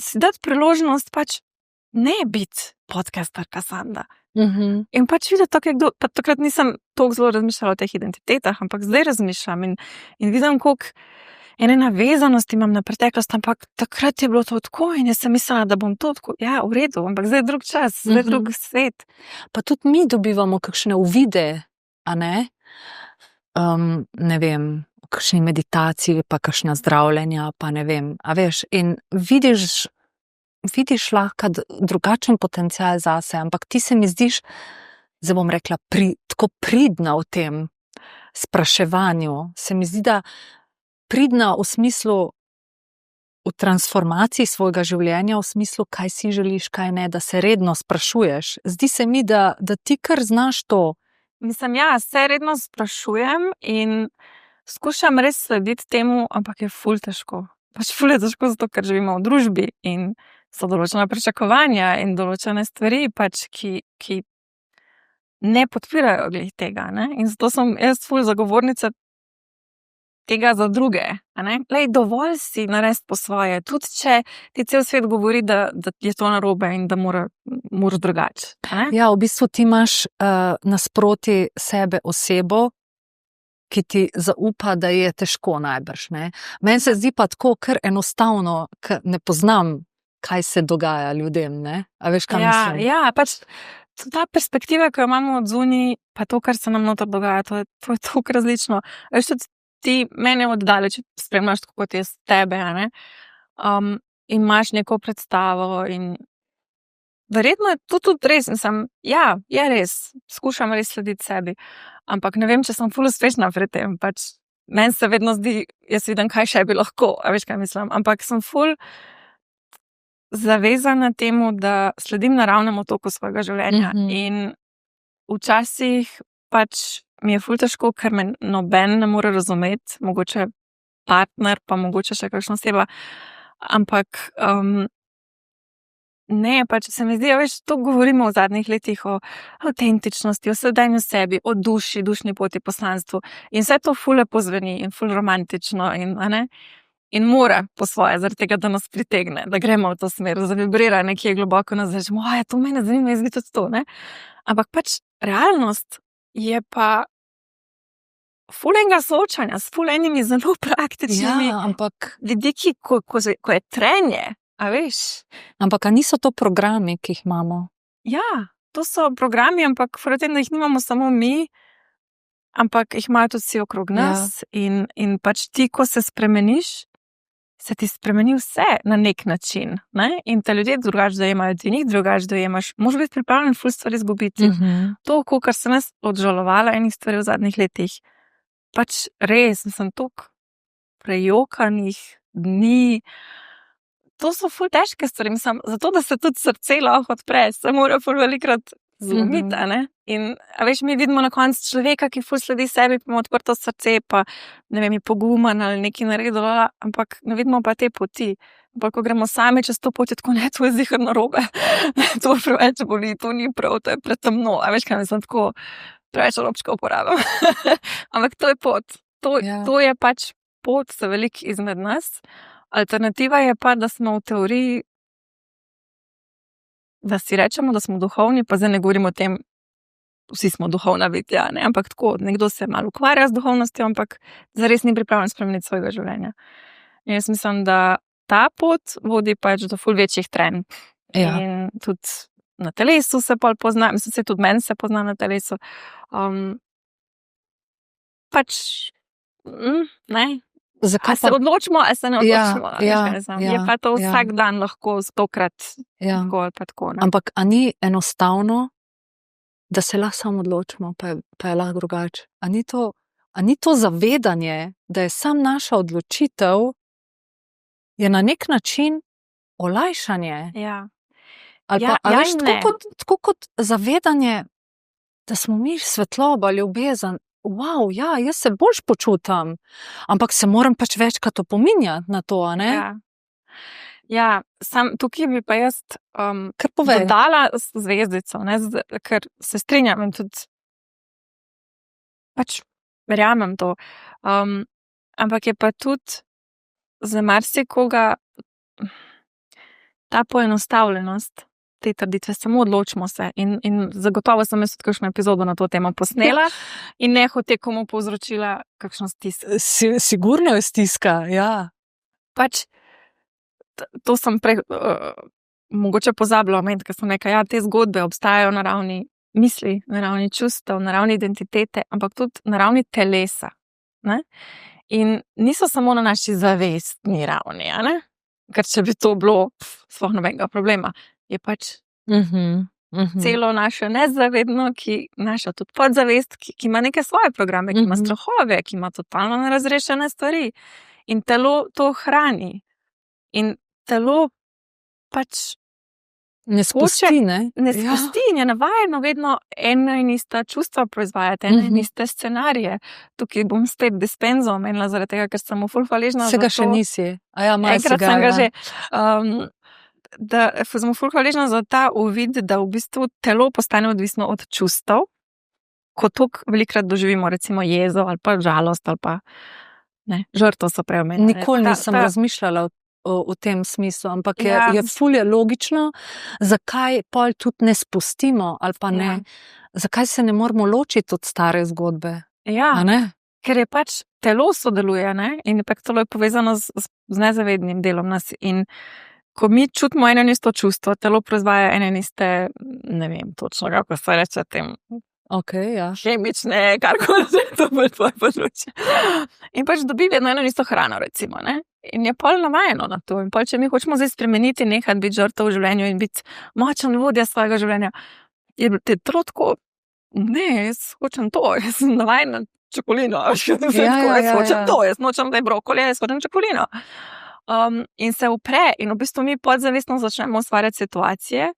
Si dati priložnost pač ne biti podcasterka Sanda. In pač videti to, kdo, pa takrat nisem toliko zelo razmišljala o teh identitetah, ampak zdaj razmišljam in vidim, koliko ene navezanosti imam na preteklost, ampak takrat je bilo to tako in jaz sem mislila, da bom to tako, ja, v redu, ampak zdaj je drug čas, zdaj je drug svet. Pa tudi mi dobivamo kakšne uvide, a ne? Ne vem, v kakšni meditaciji, pa kakšna zdravljenja, pa ne vem, a veš, in vidiš lahko drugačen potencial zase, ampak ti se mi zdiš, zdaj bom rekla, tako pridna v tem spraševanju. Se mi zdi, da pridna v smislu v transformaciji svojega življenja, v smislu, kaj si želiš, kaj ne, da se redno sprašuješ. Zdi se mi, da ti kar znaš to. Mislim, ja, se redno sprašujem in skušam res slediti temu, ampak je ful težko. Pač ful je težko zato, ker živimo v družbi in so določena pričakovanja in določene stvari, pač, ki ne podpirajo glih tega, ne? In zato sem jaz ful zagovornica tega za druge, a ne? Lej, dovolj si narediti po svoje, tudi če ti cel svet govori, da je to narobe in da moraš drugače, a ne? Ja, v bistvu ti imaš nasproti sebe osebo, ki ti zaupa, da je težko najbrž, ne? Meni se zdi pa tako kar enostavno, ker ne poznam, kaj se dogaja ljudem, ne? A veš, kaj mislim? Ja, pač ta perspektiva, ki jo imamo od zunaj, pa to, kar se nam noter dogaja, to je toliko različno. Veš, tudi ti mene oddaleč spremljaš, tako kot jaz tebe, a ne? In imaš neko predstavo in verjetno je to tudi res, ja, je res, skušam res slediti sebi, ampak ne vem, če sem ful uspešna pri tem, pač meni se vedno zdi, jaz vidim, kaj še bi lahko, a veš, kaj mislim, ampak sem ful zavezana temu, da sledim naravnemu toku svojega življenja in včasih pač mi je ful težko, ker me noben ne more razumeti, mogoče partner, pa mogoče še kakšna oseba, ampak ne, pač se mi zdi, veš, to govorimo v zadnjih letih o avtentičnosti, o sledenju sebi, o duši, dušni poti, poslanstvu in vse to ful lepo zveni in ful romantično in, a ne, in mora po svoje, zaradi tega, da nas pritegne, da gremo v to smer, zavibrira nekje globoko nazaj, že moja, to mene zanima, jaz bi tudi to, ne, ampak pač realnost je pa ful enega soočanja s ful enimi zelo praktičnimi vidiki, ko je trenje. A veš? Ampak a niso to programi, ki jih imamo? Ja, to so programi, ampak tem, da jih nimamo samo mi, ampak jih imajo tudi vsi okrog nas. Ja. In pač ti, ko se spremeniš, se ti spremeni vse na nek način. Ne? In te ljudje drugače dojemajo, ti njih drugače dojemaš. Moraš biti pripravljen ful stvari izgubiti. To, kar sem jaz odžalovala enih stvari v zadnjih letih, pač res, sem toliko prejokanih dni. To so ful težke stvari, zato da se tudi srce lahko odpre, se mora ful velikrat zlomiti, a ne? In, a veš, mi vidimo na koncu človeka, ki ful sledi sebi, pa ima odprto srce, pa ne vem, je poguman ali nekaj naredil, ampak ne vidimo pa te poti. Pa ko gremo sami čez to pot, je tako, ne, to je zihar narobe, to preveč boli, to ni prav, to je pretemno, a veš, kaj mislim, tako preveč robčka uporabljam. Ampak to je pot, to je pač pot za velik izmed nas. Alternativa je pa, da smo v teoriji, da si rečemo, da smo duhovni, pa zdaj ne govorimo o tem, vsi smo duhovna bitja, ne? Ampak tako, nekdo se malo ukvarja z duhovnostjo, ampak zares ni pripravljen spremeniti svojega življenja. In jaz mislim, da ta pot vodi pač do ful večjih trenj. Ja. In tudi na telesu se pol pozna, mislim, se tudi meni se pozna na telesu. Pač, ne? Zakaj se odločimo, ali se ne odločimo. Je pa to vsak dan lahko stokrat tako ali pa tako. Ne? Ampak a ni enostavno, da se lahko samo odločimo, pa je lahko drugače? A ni to zavedanje, da je sam naša odločitev je na nek način olajšanje? Ja. Veš, tako kot zavedanje, da smo mi svetloba, ljubezen. Wow, ja, jaz se boljš počutam, ampak se moram pač večkrat opominjati na to, a ne? Ja, tukaj bi pa jaz dodala zvezdico, ne? Ker se strinjam in tudi pač verjamem to. Ampak je pa tudi za marsikoga ta poenostavljenost te trditve, samo odločimo se. In zagotovo sem jaz tudi kakšno epizodo na to temo posnela in ne hote komu povzročila kakšno stisko. Sigurno je stiska, ja. Pač, to sem prej mogoče pozabila omeniti, ker sem rekla, ja, te zgodbe obstajajo na ravni misli, na ravni čustev, na ravni identitete, ampak tudi na ravni telesa. Ne? In niso samo na naši zavestni ravni, a ne? Ker če bi to bilo, sploh nobenega problema, je pač celo naše nezavedno, naša tudi podzavest, ki ima neke svoje programe, ki ima strahove, ki ima totalno nerazrešene stvari. In telo to hrani. In telo pač ne spusti, ne spusti in je navajeno vedno ena in ista čustva proizvajati, ena in iste scenarije. Tukaj bom spet dispenzo omenila zaradi tega, ker sem mu ful hvaležna za to. Se ga še nisi. Enkrat sem ga že. Da sem mu ful hvaležna za ta uvid, da v bistvu telo postane odvisno od čustev, ko toliko velikrat doživimo recimo jezo ali pa žalost ali pa žrtvo so prej omenjene. Nikoli nisem razmišljala v tem smislu, ampak je ful je logično, zakaj pol tudi ne spustimo ali pa ne. Zakaj se ne moramo ločiti od stare zgodbe? Ja, ker je pač telo sodeluje, ne? In pa telo je povezano z nezavednim delom nas. In ko mi čutimo eno in isto čustvo, telo proizvaja ene in iste, ne vem točno, kako se reče tem. Kemične, karkoli že, to bo tvoje področje. In pač dobi vedno eno isto hrano, recimo, ne? In je pol navajeno na to. In pol, če mi hočemo zdaj spremeniti, nehati biti žrtev v življenju in biti močen vodja svojega življenja, je te tako, ne, jaz hočem to, jaz sem navajena čokolino, jaz hočem to, jaz nočem, da je brokoli, jaz hočem čokolino. In se upre in v bistvu mi podzavestno začnemo ustvarjati situacije,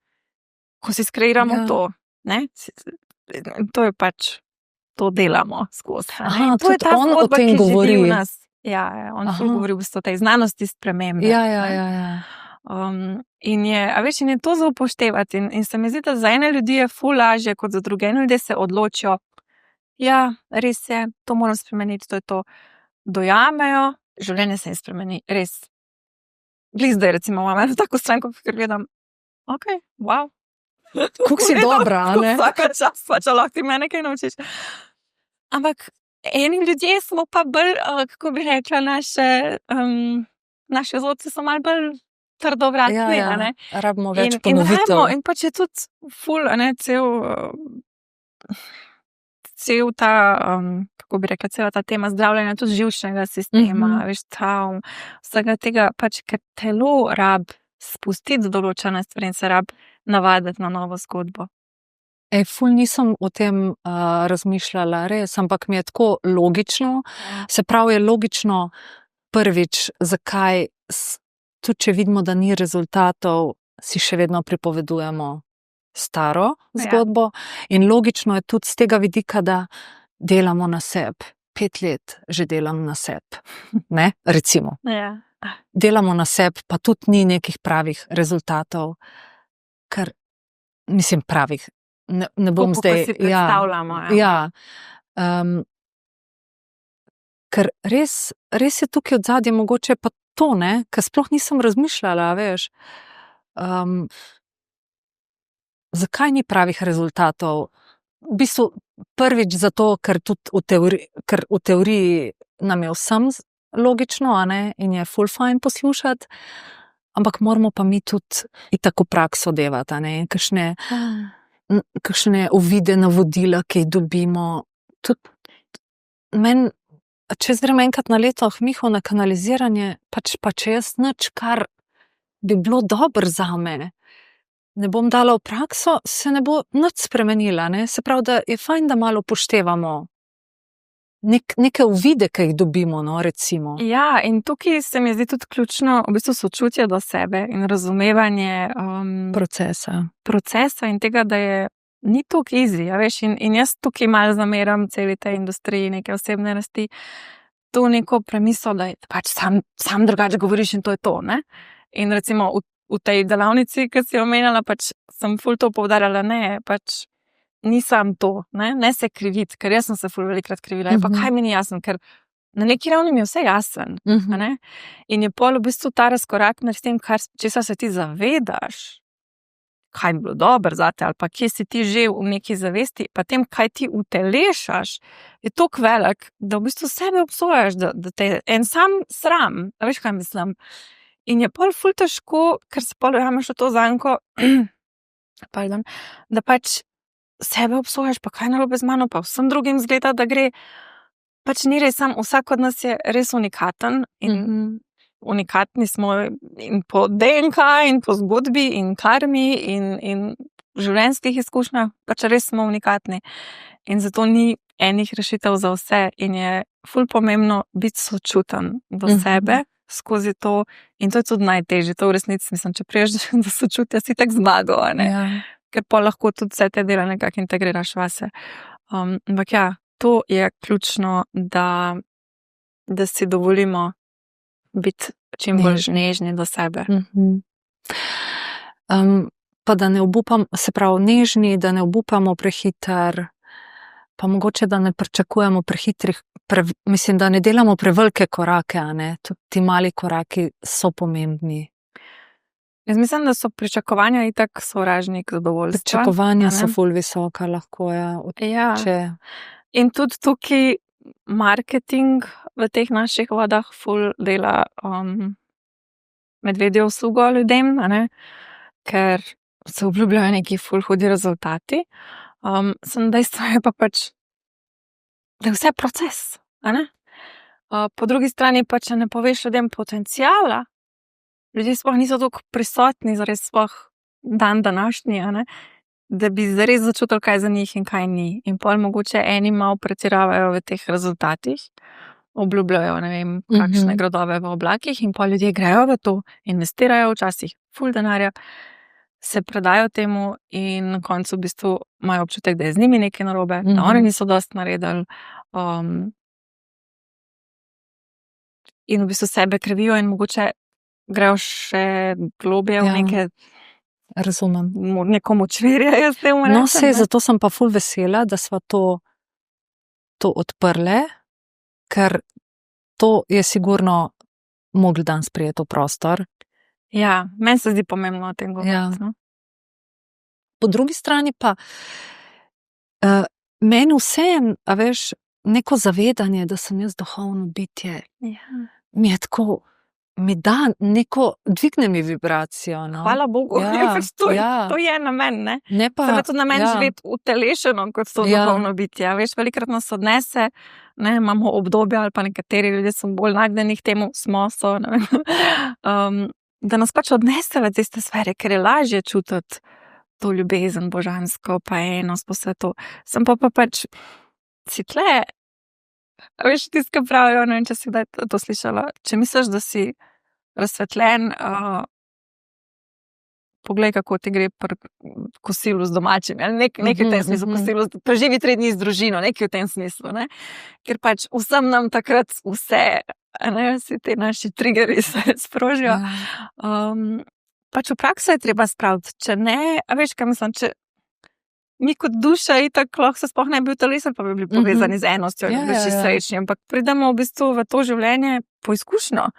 ko si skreiramo to, ne? To je pač, to delamo skozi. To je ta zgodba, ki živi v nas. Ja, on govori v bistvu o tej znanosti spremembe. Ja. In je to za upoštevati. In se mi zdi, da za ene ljudi je ful lažje, kot za druge. Ene ljudje se odločijo, ja, res je, to moram spremeniti, to je to. Dojamejo, življenje se jim spremeni, res. Glih zdaj, recimo, imam eno tako stranko, ker gledam, wow. Kako si dobra, ne? Vsaka čas, pa če lahko ti mene kaj naučiš. Ampak eni ljudje smo pa bolj, kako bi rekla, naši vzorci so malo bolj trdovratni, ne? Rabimo več ponovitev. In pač je tudi ful, ne, cel ta, kako bi rekla, cela ta tema zdravljenja tudi živčnega sistema, veš, vsega tega, pač, ker telo rab spustiti določene stvari in se rab navaditi na novo zgodbo. Ful nisem o tem razmišljala, res, ampak mi je tako logično. Se pravi, je logično prvič, zakaj, tudi če vidimo, da ni rezultatov, si še vedno pripovedujemo staro zgodbo. In logično je tudi z tega vidika, da delamo na sebi. 5 let že delam na sebi. Ne, recimo. Delamo na sebi, pa tudi ni nekih pravih rezultatov, ker, mislim, pravih, ne bom zdaj... Kako si predstavljamo. Ker res je tukaj odzadje mogoče pa to, ne, ker sploh nisem razmišljala, veš, zakaj ni pravih rezultatov? V bistvu prvič zato, ker tudi v teoriji nam je vsem logično, a ne, in je ful fajn poslušati, ampak moramo pa mi tudi tako prakso devati, a ne, kakšne uvide, navodila, ki jih dobimo. Tudi meni, če grem enkrat na leto k Mihu na kanaliziranje, pa če jaz nič, kar bi bilo dobro zame, ne bom dala v prakso, se ne bo nič spremenila, ne, se pravi, da je fajn, da malo upoštevamo neke uvide, ki jih dobimo, no, recimo. Ja, in tukaj se mi zdi tudi ključno v bistvu sočutje do sebe in razumevanje procesa in tega, da ni tako easy, ja, veš, in jaz tukaj malo zameram celi tej industriji neke osebne rasti, to neko premislo, da je pač sam drugače govoriš in to je to, ne. In recimo v tej delavnici, ki si omenjala, pač sem ful to poudarjala, ne, pač ni sam to, ne se kriviti, ker jaz sem se ful velikrat krivila, pa kaj mi ni jasno, ker na neki ravni mi je vse jasen, a ne? In je pol v bistvu ta razkorak med tem, česa se ti zavedaš, kaj bi bilo dobro zate, ali pa kje si ti že v neki zavesti, pa tem, kaj ti utelešaš, je toliko velik, da v bistvu sebe obsojaš, da te je en sam sram, a veš, kaj mislim? In je pol ful težko, ker se pol ujameš v to zanko, pardon, da pač sebe obsojaš, pa kaj narobe z mano, pa vsem drugim zgleda, da gre. Pač ni res, vsak od nas je res unikaten in unikatni smo in po DNK in po zgodbi in karmi in življenjskih izkušnjah, pač res smo unikatni. In zato ni enih rešitev za vse in je ful pomembno biti sočuten do sebe skozi to in to je tudi najtežje. To v resnici, mislim, če priješ do sočutja, si tak zmagal, ne? Ja. Ker pa lahko tudi vse te dela nekako integriraš vase. Ampak ja, to je ključno, da si dovolimo biti čim bolj nežni do sebe. Pa da ne obupamo, se pravi nežni, da ne obupamo prehiter, pa mogoče, da ne pričakujemo prehitrih, mislim, da ne delamo prevelike korake, a ne? Tudi ti mali koraki so pomembni. Jaz mislim, da so pričakovanja itak sovražnik zadovoljstva. Pričakovanja so ful visoka, lahko ja. In tudi tukaj marketing v teh naših vodah ful dela medvedjo uslugo ljudem, ker se obljubljajo neki ful hudi rezultati. Sem dejstvo je pa pač, da je vse proces. Po drugi strani pa, če ne poveš ljudem potenciala, ljudje sploh niso toliko prisotni, zares sploh dan današnji, da bi zares začutili, kaj za njih in kaj ni. In pol mogoče eni malo pretiravajo v teh rezultatih, obljubljajo, ne vem, kakšne gradove v oblakih in pol ljudje grejo v to, investirajo včasih ful denarja, se predajo temu in na koncu v bistvu imajo občutek, da je z njimi nekaj narobe, da oni niso dosti naredili. In v bistvu sebe krivijo in mogoče grejo še globje v neke razumem. Neko močvirje, jaz temu rečem. No, sej, zato sem pa ful vesela, da sva to odprle, ker to je sigurno mogli dan sprejeti v prostor. Ja, meni se zdi pomembno o tem govoriti. Ja. Po drugi strani pa meni vseeno, a veš, neko zavedanje, da sem jaz duhovno bitje. Ja. Mi je tako, mi da neko, dvigne mi vibracijo. No? Hvala Bogu, to je namen, ne? Ne pa, to namen živeti utelešeno, kot so duhovno bitje. Veš, velikrat nas odnese, ne, imamo obdobja ali pa nekateri ljudje so bolj nagnjeni k temu, so, ne vem. Da nas pač odnese v tiste sfere, ker je lažje čutiti to ljubezen božansko, pa enost po svetu. Sem pa pač si tle, veš, tiska pravijo, ne vem, če si kdaj to slišala, če misliš, da si razsvetljen, poglej, kako ti gre pri kosilu z domačimi, ali nekaj v tem smislu kosilu, preživi 3 dni z družino, nekaj v tem smislu, ne? Ker pač vsem nam takrat vse, ne, vsi te naši triggeri se sprožijo. Pač v prakso je treba spraviti, če ne, a veš, kaj mislim, če mi kot duša itak lahko se sploh ne bi utelesili, pa bi bili povezani z enostjo, bi bili srečni, ampak pridemo v bistvu v to življenje po izkušnjo.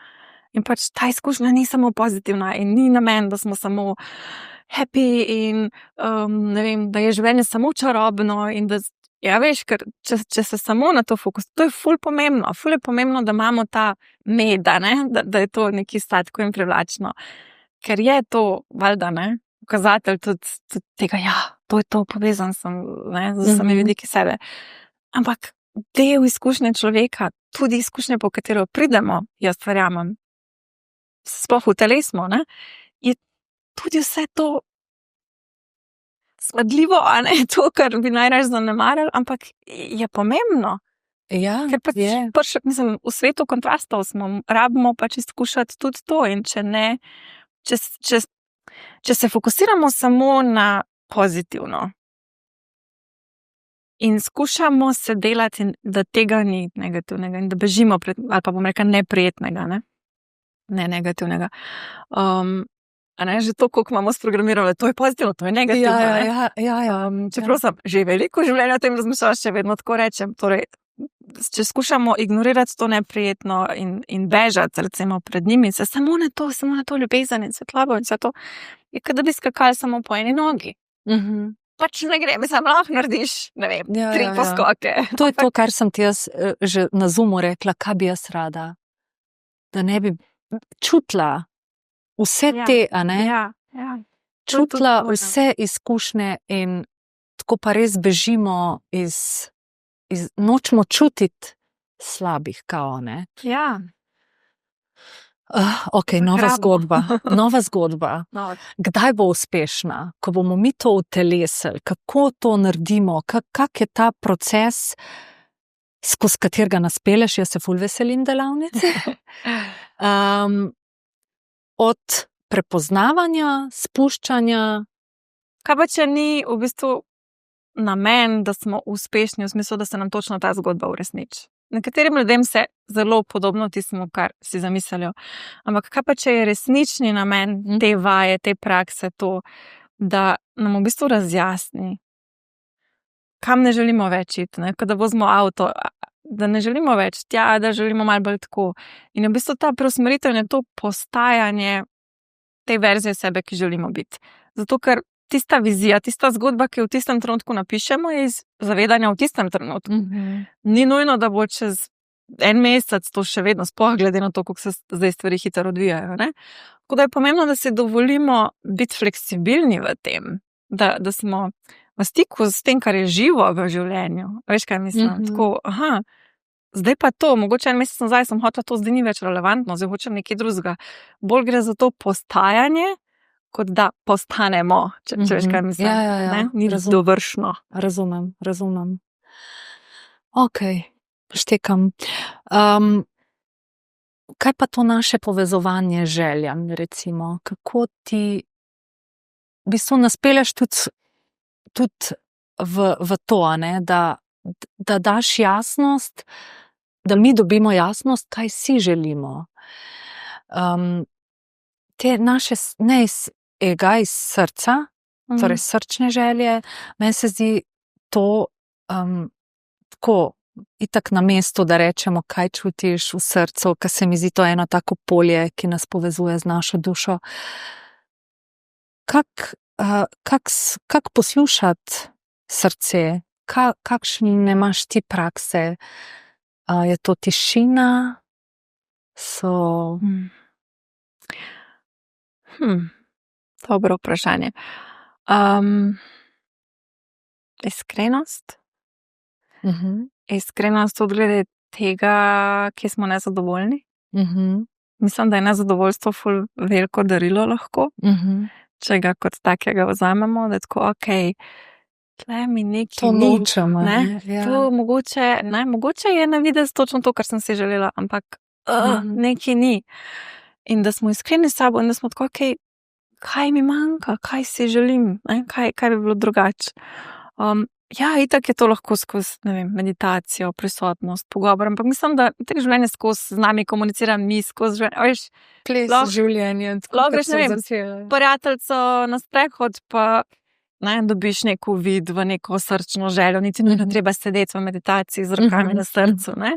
In pač ta izkušnja ni samo pozitivna in ni namen, da smo samo happy in ne vem, da je življenje samo čarobno in da, ja veš, ker če se samo na to fokusiramo, to je ful je pomembno, da imamo ta meda, ne, da je to neki sladko in privlačno. Ker je to, valjda, ne, ukazatelj tudi tega, ja, to je to, povezan sem, ne, z vsemi vidiki sebe. Ampak del izkušnje človeka, tudi izkušnje, po katero pridemo, jaz verjamem, sploh v telesmo, ne, je tudi vse to smrdljivo, a ne, to, kar bi najraje zanemarili, ampak je pomembno. Ja, ker pač, mislim, v svetu kontrastov smo, rabimo pač izkušati tudi to in če ne, če se fokusiramo samo na pozitivno in skušamo se delati, da tega ni negativnega in da bežimo pred, ali pa bom rekla neprijetnega, ne negativnega. a ne, že to, koliko imamo sprogramirano, to je pozitivno, to je negativno. Čeprav sem že veliko življenja o tem razmišljala, še vedno tako rečem. Torej, če skušamo ignorirati to neprijetno in bežati recimo pred njimi, se samo na to ljubezen in svetlobo in vse to, je kot da bi skakali samo po eni nogi. Pač ne gre, mislim, lahko narediš, ne vem, 3 poskoke. To je to, kar sem ti jaz že na Zoomu rekla, kaj bi jaz rada. Da ne bi čutila vse te, a ne? Čutila vse izkušnje in tako pa res bežimo nočemo čutiti slabih, kao, ne? Ja. Ok, nova zgodba. Kdaj bo uspešna? Ko bomo mi to utelesili, kako to naredimo, kak je ta proces, skozi katerega nas peleš, jaz se ful veselim delavnice. Od prepoznavanja, spuščanja. Kaj pa, če ni v bistvu namen, da smo uspešni, v smislu, da se nam točno ta zgodba uresniči? Nekaterim ljudem se zelo podobno tistemu, kar si zamislijo. Ampak kaj pa, če je resnični namen te vaje, te prakse to, da nam v bistvu razjasni, kam ne želimo več iti, ne? Ko da vozimo avto, da ne želimo več tja, da želimo malo bolj tako. In v bistvu ta preusmeritev je to postajanje te verzije sebe, ki želimo biti. Zato, ker tista vizija, tista zgodba, ki jo v tistem trenutku napišemo, je iz zavedanja v tistem trenutku. Ni nujno, da bo čez en mesec to še vedno, sploh glede na to, kako se zdaj stvari hitro odvijajo. Tako da je pomembno, da si dovolimo biti fleksibilni v tem, da smo v stiku s tem, kar je živo v življenju. Veš, kaj mislim? Tako, zdaj pa to, mogoče en mesec nazaj sem hotela, to zdaj ni več relevantno, zdaj hočem nekaj drugega. Bolj gre za to postajanje, kot da postanemo, če veš, kaj mislim. Ja. Ni dovršno. Razumem. Ok, štekam. Kaj pa to naše povezovanje z željami, recimo? Kako ti v bistvu nas peleš tudi v to, ne? Da daš jasnost, da mi dobimo jasnost, kaj si želimo. Te naše, ne iz ega, iz srca, torej srčne želje, meni se zdi to tako itak na mestu, da rečemo, kaj čutiš v srcu, ker se mi zdi to eno tako polje, ki nas povezuje z našo dušo. Kak poslušati srce? Kakšne imaš ti prakse? Je to tišina? Dobro vprašanje. Iskrenost? Iskrenost tudi glede tega, kje smo nezadovoljni. Mislim, da je nezadovoljstvo ful veliko darilo lahko, če ga kot takega vzamemo, da je tako, ok, tle mi nekaj to nočemo. To mogoče je na videz točno to, kar sem si želela, ampak nekaj ni. In da smo iskreni s sabo in da smo tako, ok, kaj mi manjka, kaj si želim, kaj bi bilo drugače. Itak je to lahko skozi, ne vem, meditacijo, prisotnost, pogovor, ampak mislim, da tega življenja skozi z nami komunicira mi, skozi življenje, veš, ples življenja, lahko greš, ne vem, prijateljco na sprehod, pa dobiš nek uvid v neko srčno željo, niti nujno treba sedeti v meditaciji z rokami na srcu, ne.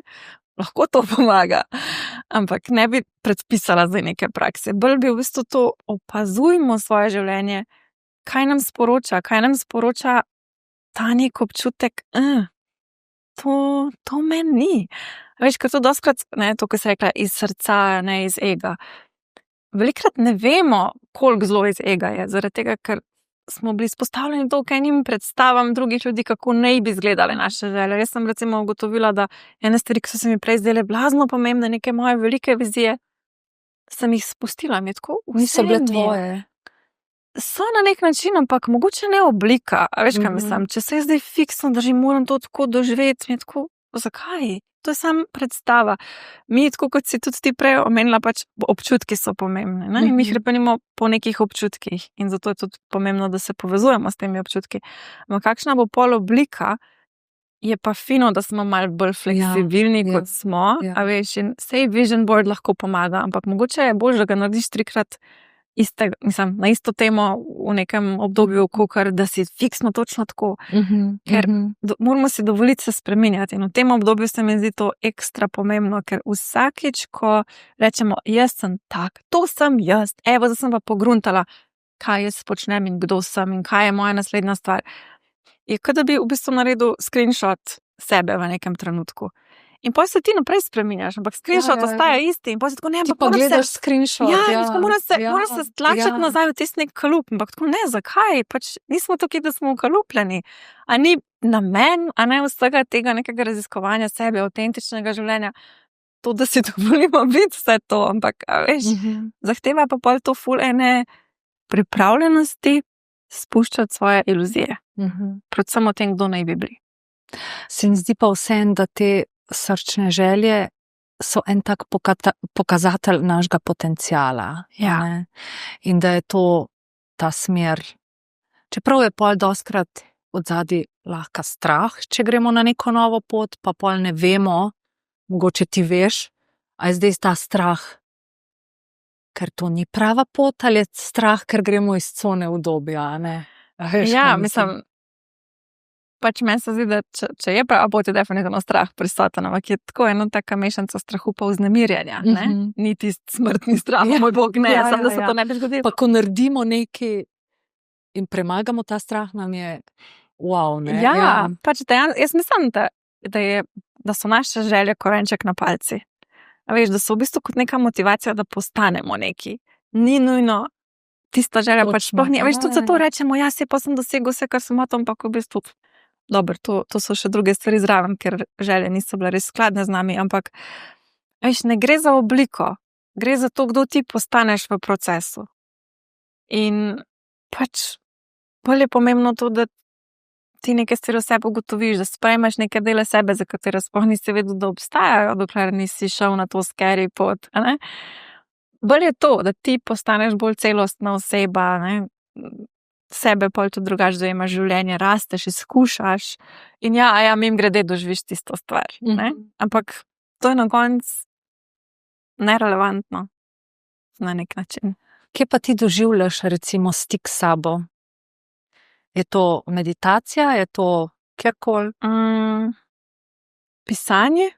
Lahko to pomaga, ampak ne bi predpisala zdaj neke prakse. Bolj bi v bistvu to opazujmo svoje življenje, kaj nam sporoča ta nek občutek, to meni ni. Veš, ker to dostkrat, to, ko si rekla, iz srca, ne iz ega. Velikrat ne vemo, koliko zelo iz ega je, zaradi tega, ker smo bili izpostavljeni to, kaj njim predstavam drugih ljudi, kako naj bi izgledale naše želje. Jaz sem recimo ugotovila, da ene stvari, ki so se mi prej zdele blazno pomembne, neke moje velike vizije, sem jih spustila. Mi je tako, niso bile tvoje. So na nek način, ampak mogoče ne oblika. A veš, kaj mislim? Če se zdaj fiksno držim, moram to tako doživeti. Mi je tako, zakaj? To je samo predstava. Mi, tako kot si tudi ti prej omenila, pač občutki so pomembni. Ne? Mi hrepenimo po nekih občutkih in zato je tudi pomembno, da se povezujemo s temi občutki. Ampak kakšna bo pol oblika, je pa fino, da smo malo bolj fleksibilni, kot smo. A veš, in sej vision board lahko pomaga, ampak mogoče je bolj, da ga narediš 3-krat na isto temo v nekem obdobju, kakor da si fiksno točno tako. Ker moramo si dovoliti se spreminjati. In v tem obdobju se mi zdi to ekstra pomembno, ker vsakič, ko rečemo, jaz sem tak, to sem jaz, evo, zdaj sem pa pogruntala, kaj jaz počnem in kdo sem in kaj je moja naslednja stvar. Je kot da bi v bistvu naredil screenshot sebe v nekem trenutku. In potem se ti naprej spreminjaš, ampak screenshot ostaja isti in potem se tako ne, Ti pa gledaš screenshot. moram se stlačati nazaj v tisti nek kalup, ampak tako ne, zakaj? Pač nismo tukaj, da smo ukalupljeni. A ni namen, a ne vsega tega nekega raziskovanja sebe, avtentičnega življenja, to, da si dovolimo biti vse to, ampak veš, zahteva pa pol to ful ene pripravljenosti spuščati svoje iluzije. Predvsem o tem, kdo naj bi bili. Se mi zdi pa vsem, da te srčne želje so en tak pokazatelj našega potenciala. Ja. Ne? In da je to ta smer. Čeprav je pol dostkrat odzadaj lahko strah, če gremo na neko novo pot, pa pol ne vemo, mogoče ti veš, a je zdaj ta strah, ker to ni prava pot, ali je strah, ker gremo iz cone udobja, a ne? A veš, Ja, kaj mislim, pač meni se zdi, da če je prava pot, je definitivno strah prisoten, ampak je tako ena taka mešanca strahu pa vznemirjanja, ne? Ni tisti smrtni strah, moj bog, ne, Ja, samo da ja, se ja. to ne bi zgodilo. Pa ko naredimo nekaj in premagamo ta strah, nam je wow, ne? Ja, pač jaz mislim, da so naše želje korenček na palci. A veš, da so v bistvu kot neka motivacija, da postanemo neki. Ni nujno tista želja, pač Točno, sploh ni. A veš, tudi zato ja. rečemo, ja, pa sem dosegel vse, kar sem hotel, ampak v bistvu, dobro, to so še druge stvari zraven, ker želje niso bile res skladne z nami, ampak veš, ne gre za obliko, gre za to, kdo ti postaneš v procesu. In pač bolj je pomembno to, da ti nekaj stvari o sebi ugotoviš, da sprejmeš neke dele sebe, za katere sploh nisi vedel, da obstajajo, dokler nisi šel na to scary pot. A ne? Bolj je to, da ti postaneš bolj celostna oseba, ne? Sebe pol tudi drugače dojemaš življenje, rasteš, izkušaš in ja, mimogrede doživiš tisto stvar. Ne? Ampak to je na koncu nerelevantno na nek način. Kje pa ti doživljaš recimo stik s sabo? Je to meditacija, je to kjerkoli? Pisanje.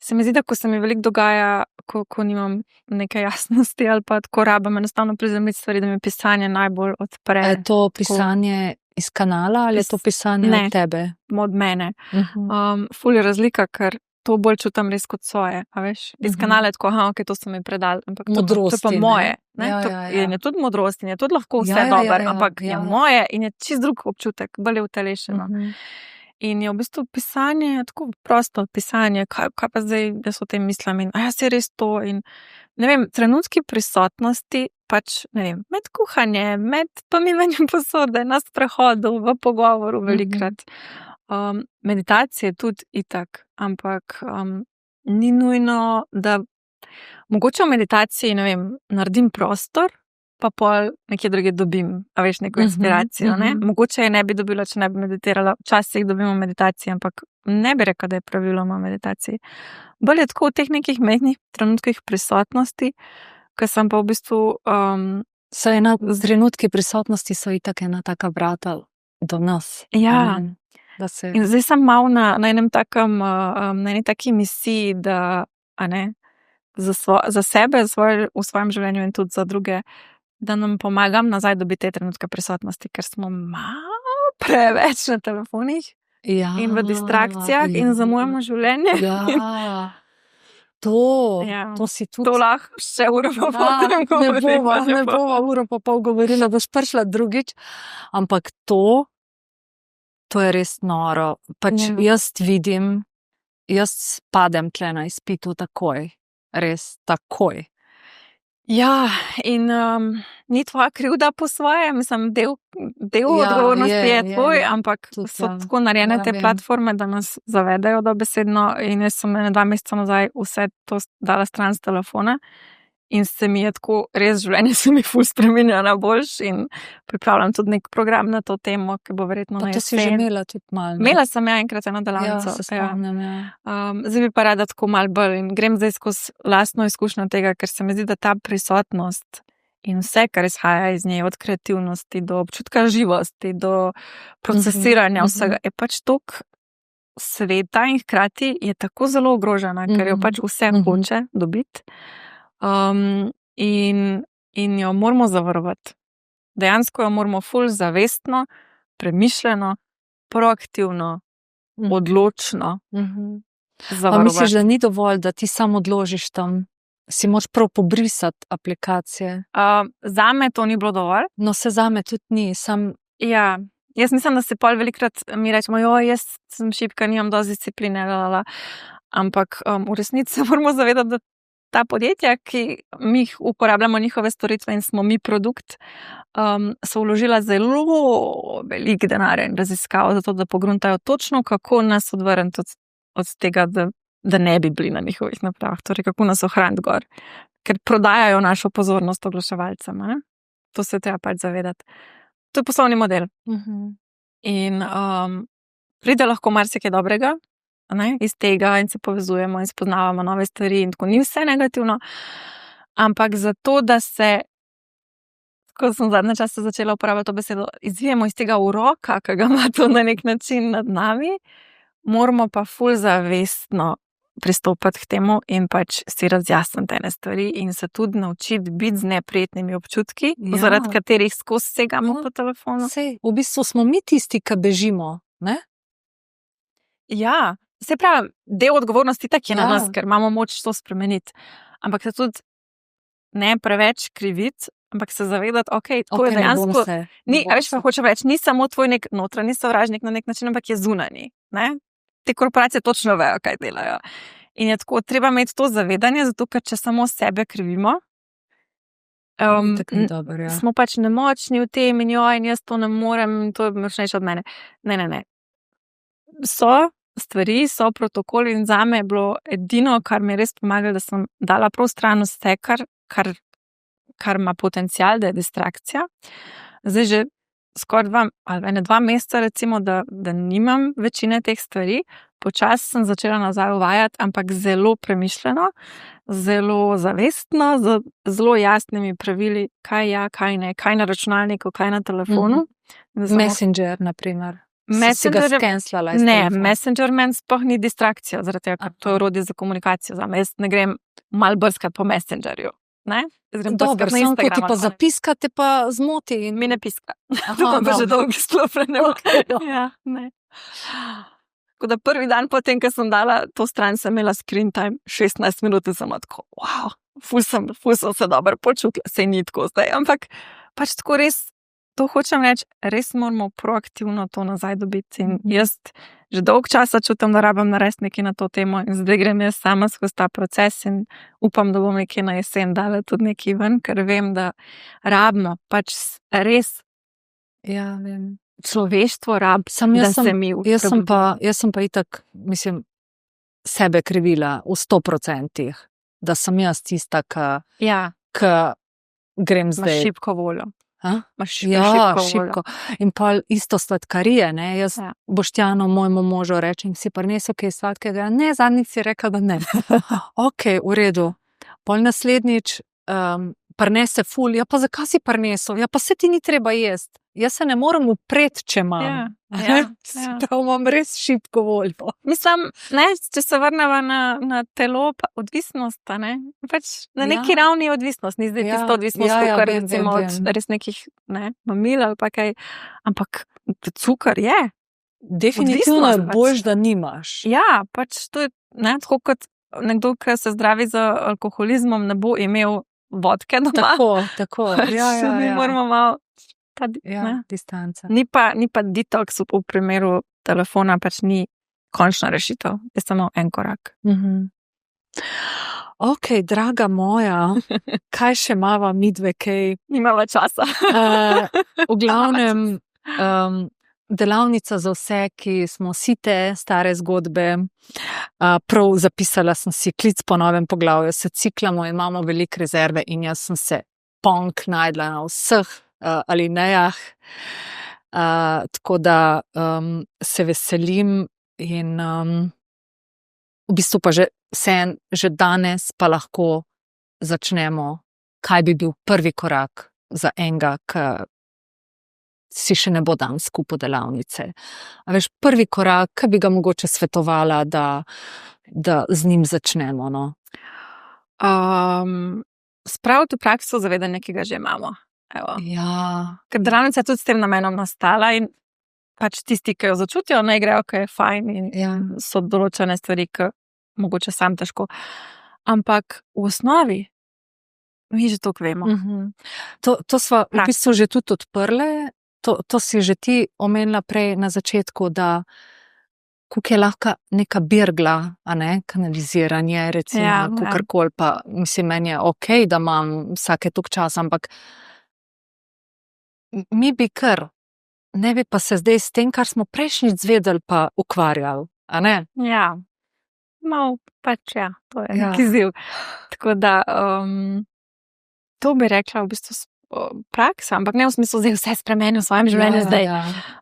Se mi zdi, da ko se mi veliko dogaja, ko nimam neke jasnosti ali pa tako rabim enostavno prizemljiti stvari, da mi pisanje najbolj odpre. Je to pisanje iz kanala ali je to pisanje Ne. od tebe? Od mene. Ful je razlika, ker to bolj čutam res kot svoje, a veš? Iz kanala je tako, ok, to so mi predali, ampak to Modrosti, je pa ne? moje. Ne? Ja, To ja, ja. in je tudi modrost in je tudi lahko vse Ja, ja, dobro, ja, ampak ja. je moje in je čist drug občutek, bolj je utelešeno. In je v bistvu pisanje, tako prosto pisanje, kaj pa zdaj, da so te mislim in se je res to in ne vem, trenutki prisotnosti, pač ne vem, med kuhanjem, med pomivanjem posode, na sprehodu, v pogovoru velikrat. Meditacije tudi itak, ampak ni nujno, da mogoče v meditaciji, ne vem, naredim prostor, pa pol nekje druge dobim, a veš, neko inspiracijo, ne? Mogoče je ne bi dobila, če ne bi meditirala. Včasih dobimo meditacije, ampak ne bi rekla, da je praviloma meditaciji. Bolj je tako v teh nekih mehkih trenutkih prisotnosti, ker sem pa v bistvu Trenutki prisotnosti so itak ena taka vrata do nas. Ja. Da se... In zdaj sem malo na enem takem, na eni taki misiji, da, a ne, za sebe, v svojem življenju in tudi za druge, da nam pomagam nazaj dobiti te trenutke prisotnosti, ker smo malo preveč na telefonih in v distrakcijah in zamujamo življenje. Ja. To si tudi... To lahko še uro pa pol Ne bova uro pa pol govorila, boš prišla drugič, ampak to je res noro. Pač jaz vidim, jaz padem tle na izpitu takoj. Res takoj. Ja, in ni tvoja krivda po svoje, mislim, del odgovornosti je tvoj, ampak so tako narejene te platforme, da nas zavedajo dobesedno in jaz sem 2 meseca nazaj vse to dala stran s telefona in se mi je tako, res življenje se mi ful spreminja na boljš in pripravljam tudi nek program na to temo, ki bo verjetno na jesen. Pa to si že imela tudi malo. Imela sem enkrat eno delavnico. Ja, se spomnim, ja. Zdaj bi pa rada tako malo bolj in grem zdaj skozi lastno izkušnjo tega, ker se mi zdi, da ta prisotnost in vse, kar izhaja iz nje, od kreativnosti do občutka živosti, do procesiranja vsega, je pač toliko sveta in hkrati je tako zelo ogrožena, ker jo pač vse hoče dobiti. In jo moramo zavarovati. Dejansko jo moramo ful zavestno, premišljeno, proaktivno, odločno Pa zavarovati. misliš, da ni dovolj, da ti samo odložiš tam? Si moraš prav pobrisati aplikacije. Zame to ni bilo dovolj. No, se zame tudi ni. Ja, jaz mislim, da se pol velikrat mi rečemo, jaz sem šibka, nimam dosti discipline, ampak v resnici se moramo zavedati, da ta podjetja, ki mi uporabljamo njihove storitve in smo mi produkt, so vložila zelo veliko denarja in raziskav za to, da pogruntajo točno, kako nas odvrniti od tega, da ne bi bili na njihovih napravah, torej kako nas ohraniti gor, ker prodajajo našo pozornost oglaševalcem. To se treba pač zavedati. To je poslovni model. In pride lahko marsikaj dobrega iz tega in se povezujemo in spoznavamo nove stvari in tako ni vse negativno, ampak zato, da se, ko sem zadnje čase začela uporabljati to besedo, izvijemo iz tega uroka, ki ga ima to na nek način nad nami, moramo pa ful zavestno pristopati k temu in pač si razjasniti ene stvari in se tudi naučiti biti z neprijetnimi občutki, zaradi katerih skozi segamo po telefonu. Sej, v bistvu smo mi tisti, ki bežimo, ne? Ja, se pravi, del odgovornosti tak je na nas, ker imamo moč to spremeniti. Ampak se tudi ne preveč kriviti, ampak se zavedati, tako je dejansko. Veš, pa hočem reči, ni samo tvoj nek notranji sovražnik na nek način, ampak je zunanji. Te korporacije točno vejo, kaj delajo. In je tako, treba imeti to zavedanje, zato ker če samo sebe krivimo, smo pač nemočni v tem in jaz to ne morem in to je močnejše od mene. Ne. So stvari, so protokoli in zame je bilo edino, kar mi je res pomagalo, da sem dala prav stran vse, kar ima potencial, da je distrakcija. Zdaj že skoraj 2 meseca recimo, da nimam večine teh stvari. Počasi sem začela nazaj uvajati, ampak zelo premišljeno, zelo zavestno, z zelo jasnimi pravili, kaj ja, kaj ne, kaj na računalniku, kaj na telefonu. Messenger, na primer. Messenger, ne, Messenger meni sploh ni distrakcija, zaradi tega, ker to je orodje za komunikacijo. Jaz ne grem malo brskati po Messengerju. Dobro, samo ko ti pa zapiska, te pa zmoti. Mi ne piska. To pa že dolgo sklopljene. Ja, ne. Tako da prvi dan potem, ko sem dala to stran, sem imela screen time 16 minut in sem tako, ful sem se dobro počutila, sej ni tako zdaj, ampak pač tako res, to hočem reči, res moramo proaktivno to nazaj dobiti in jaz že dolgo časa čutim, da rabim narediti nekaj na to temo in zdaj grem jaz sama skozi ta proces in upam, da bom nekaj na jesen dala tudi nekaj ven, ker vem, da rabimo pač res. Ja, vem. Človeštvo rab, da se mi jaz sem pa itak, mislim, sebe krivila v 100%, da sem jaz tista, ki grem zdaj. Imaš šibko voljo. Šibko. In pa isto sladkarije, ne? Jaz Boštjanu, mojemu možu, rečem, si prinesel kaj sladkega? Ne, zadnjič si rekel, da ne. V redu. Pol naslednjič prinese ful, pa zakaj si prinesel? Pa se ti ni treba jesti. Jaz se ne morem upreti, če imam. Prav imam res šibko voljo. Mislim, če se vrneva na telo, pa odvisnost, pač na neki ravni odvisnost, ni zdaj tisto odvisnost, kar recimo od res nekih mamil ali pa kaj, ampak cukor je. Definitivno je boljš, da nimaš. Ja, pač to je tako kot nekdo, ki se zdravi z alkoholizmom, ne bo imel vodke doma. Tako. Mi moramo malo distanca. Ni pa detoks v primeru telefona, pač ni končna rešitev. Je samo en korak. Draga moja, kaj še imava midve, kaj? Nimava časa. V glavnem, delavnica za vse, ki smo site stare zgodbe. Prav zapisala sem si klic po novem poglavju, se ciklamo in imamo veliko rezerve in jaz sem se najdla na vseh alinejah. Tako da se veselim in v bistvu pa že danes pa lahko začnemo kaj bi bil prvi korak za enega, ki si še ne bo dan skupaj delavnice. A veš, prvi korak, ki bi ga mogoče svetovala, da z njim začnemo, no? Spraviti v prakso zavedanje, ki ga že imamo. Evo. Ja. Ker delavnica je tudi s tem namenom nastala in pač tisti, ki jo začutijo, ne grejo, ki je fajn in so določene stvari, ki mogoče sam težko. Ampak v osnovi mi že toliko vemo. To sva v bistvu že tudi odprle. To si že ti omenila prej na začetku, da koliko je lahko neka birgla, a ne, kanaliziranje, recimo, kakorkoli, pa mislim, meni je okej, da imam vsake toliko časa, ampak mi bi kar, ne bi pa se zdaj s tem, kar smo prejšnjič zvedeli, pa ukvarjali, a ne? Ja, malo pač to je nek izziv. Tako da, to bi rekla v bistvu praksa, ampak ne v smislu zdaj vse spremeni v svojem življenju zdaj.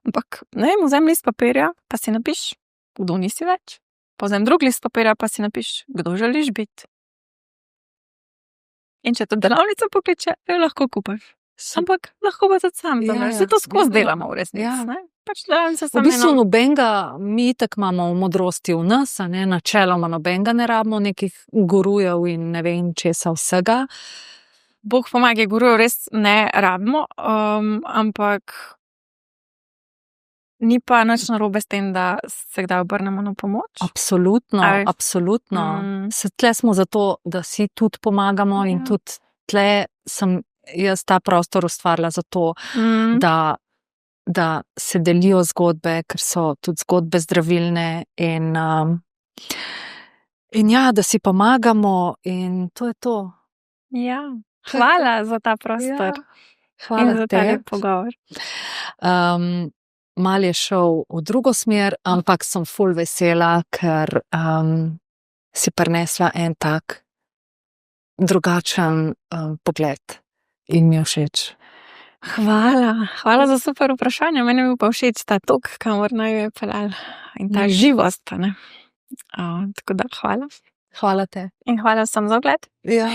Ampak, ne vem, vzem list papirja, pa si napiš, kdo nisi več. Pa vzem drug list papirja, pa si napiš, kdo želiš biti. In če to delavnica pokliče, jo lahko kupaš. Ampak lahko pa tudi sam. Vse to skozi delamo v resnici. Pač v bistvu nobenega, mi itak imamo v modrosti v nas, a ne, načeloma nobenega ne rabimo nekih gurujev in ne vem česa vsega. Bog pomaga, gurujev res ne rabimo, ampak ni pa nič narobe s tem, da se kdaj obrnemo na pomoč. Absolutno. Se tle smo zato, da si tudi pomagamo in tudi tle sem jaz ta prostor ustvarila zato, da se delijo zgodbe, ker so tudi zgodbe zdravilne in ja, da si pomagamo in to je to. Ja. Hvala za ta prostor. Hvala in za ta lep pogovor. Mal je šel v drugo smer, ampak sem ful vesela, ker si prinesla en tak drugačen pogled in mi je všeč. Hvala za super vprašanje. Meni je pa všeč ta tok, kamor naj je pelal in ta živost. Ne? Tako da hvala. Hvala te. In hvala vsem za ogled. Ja.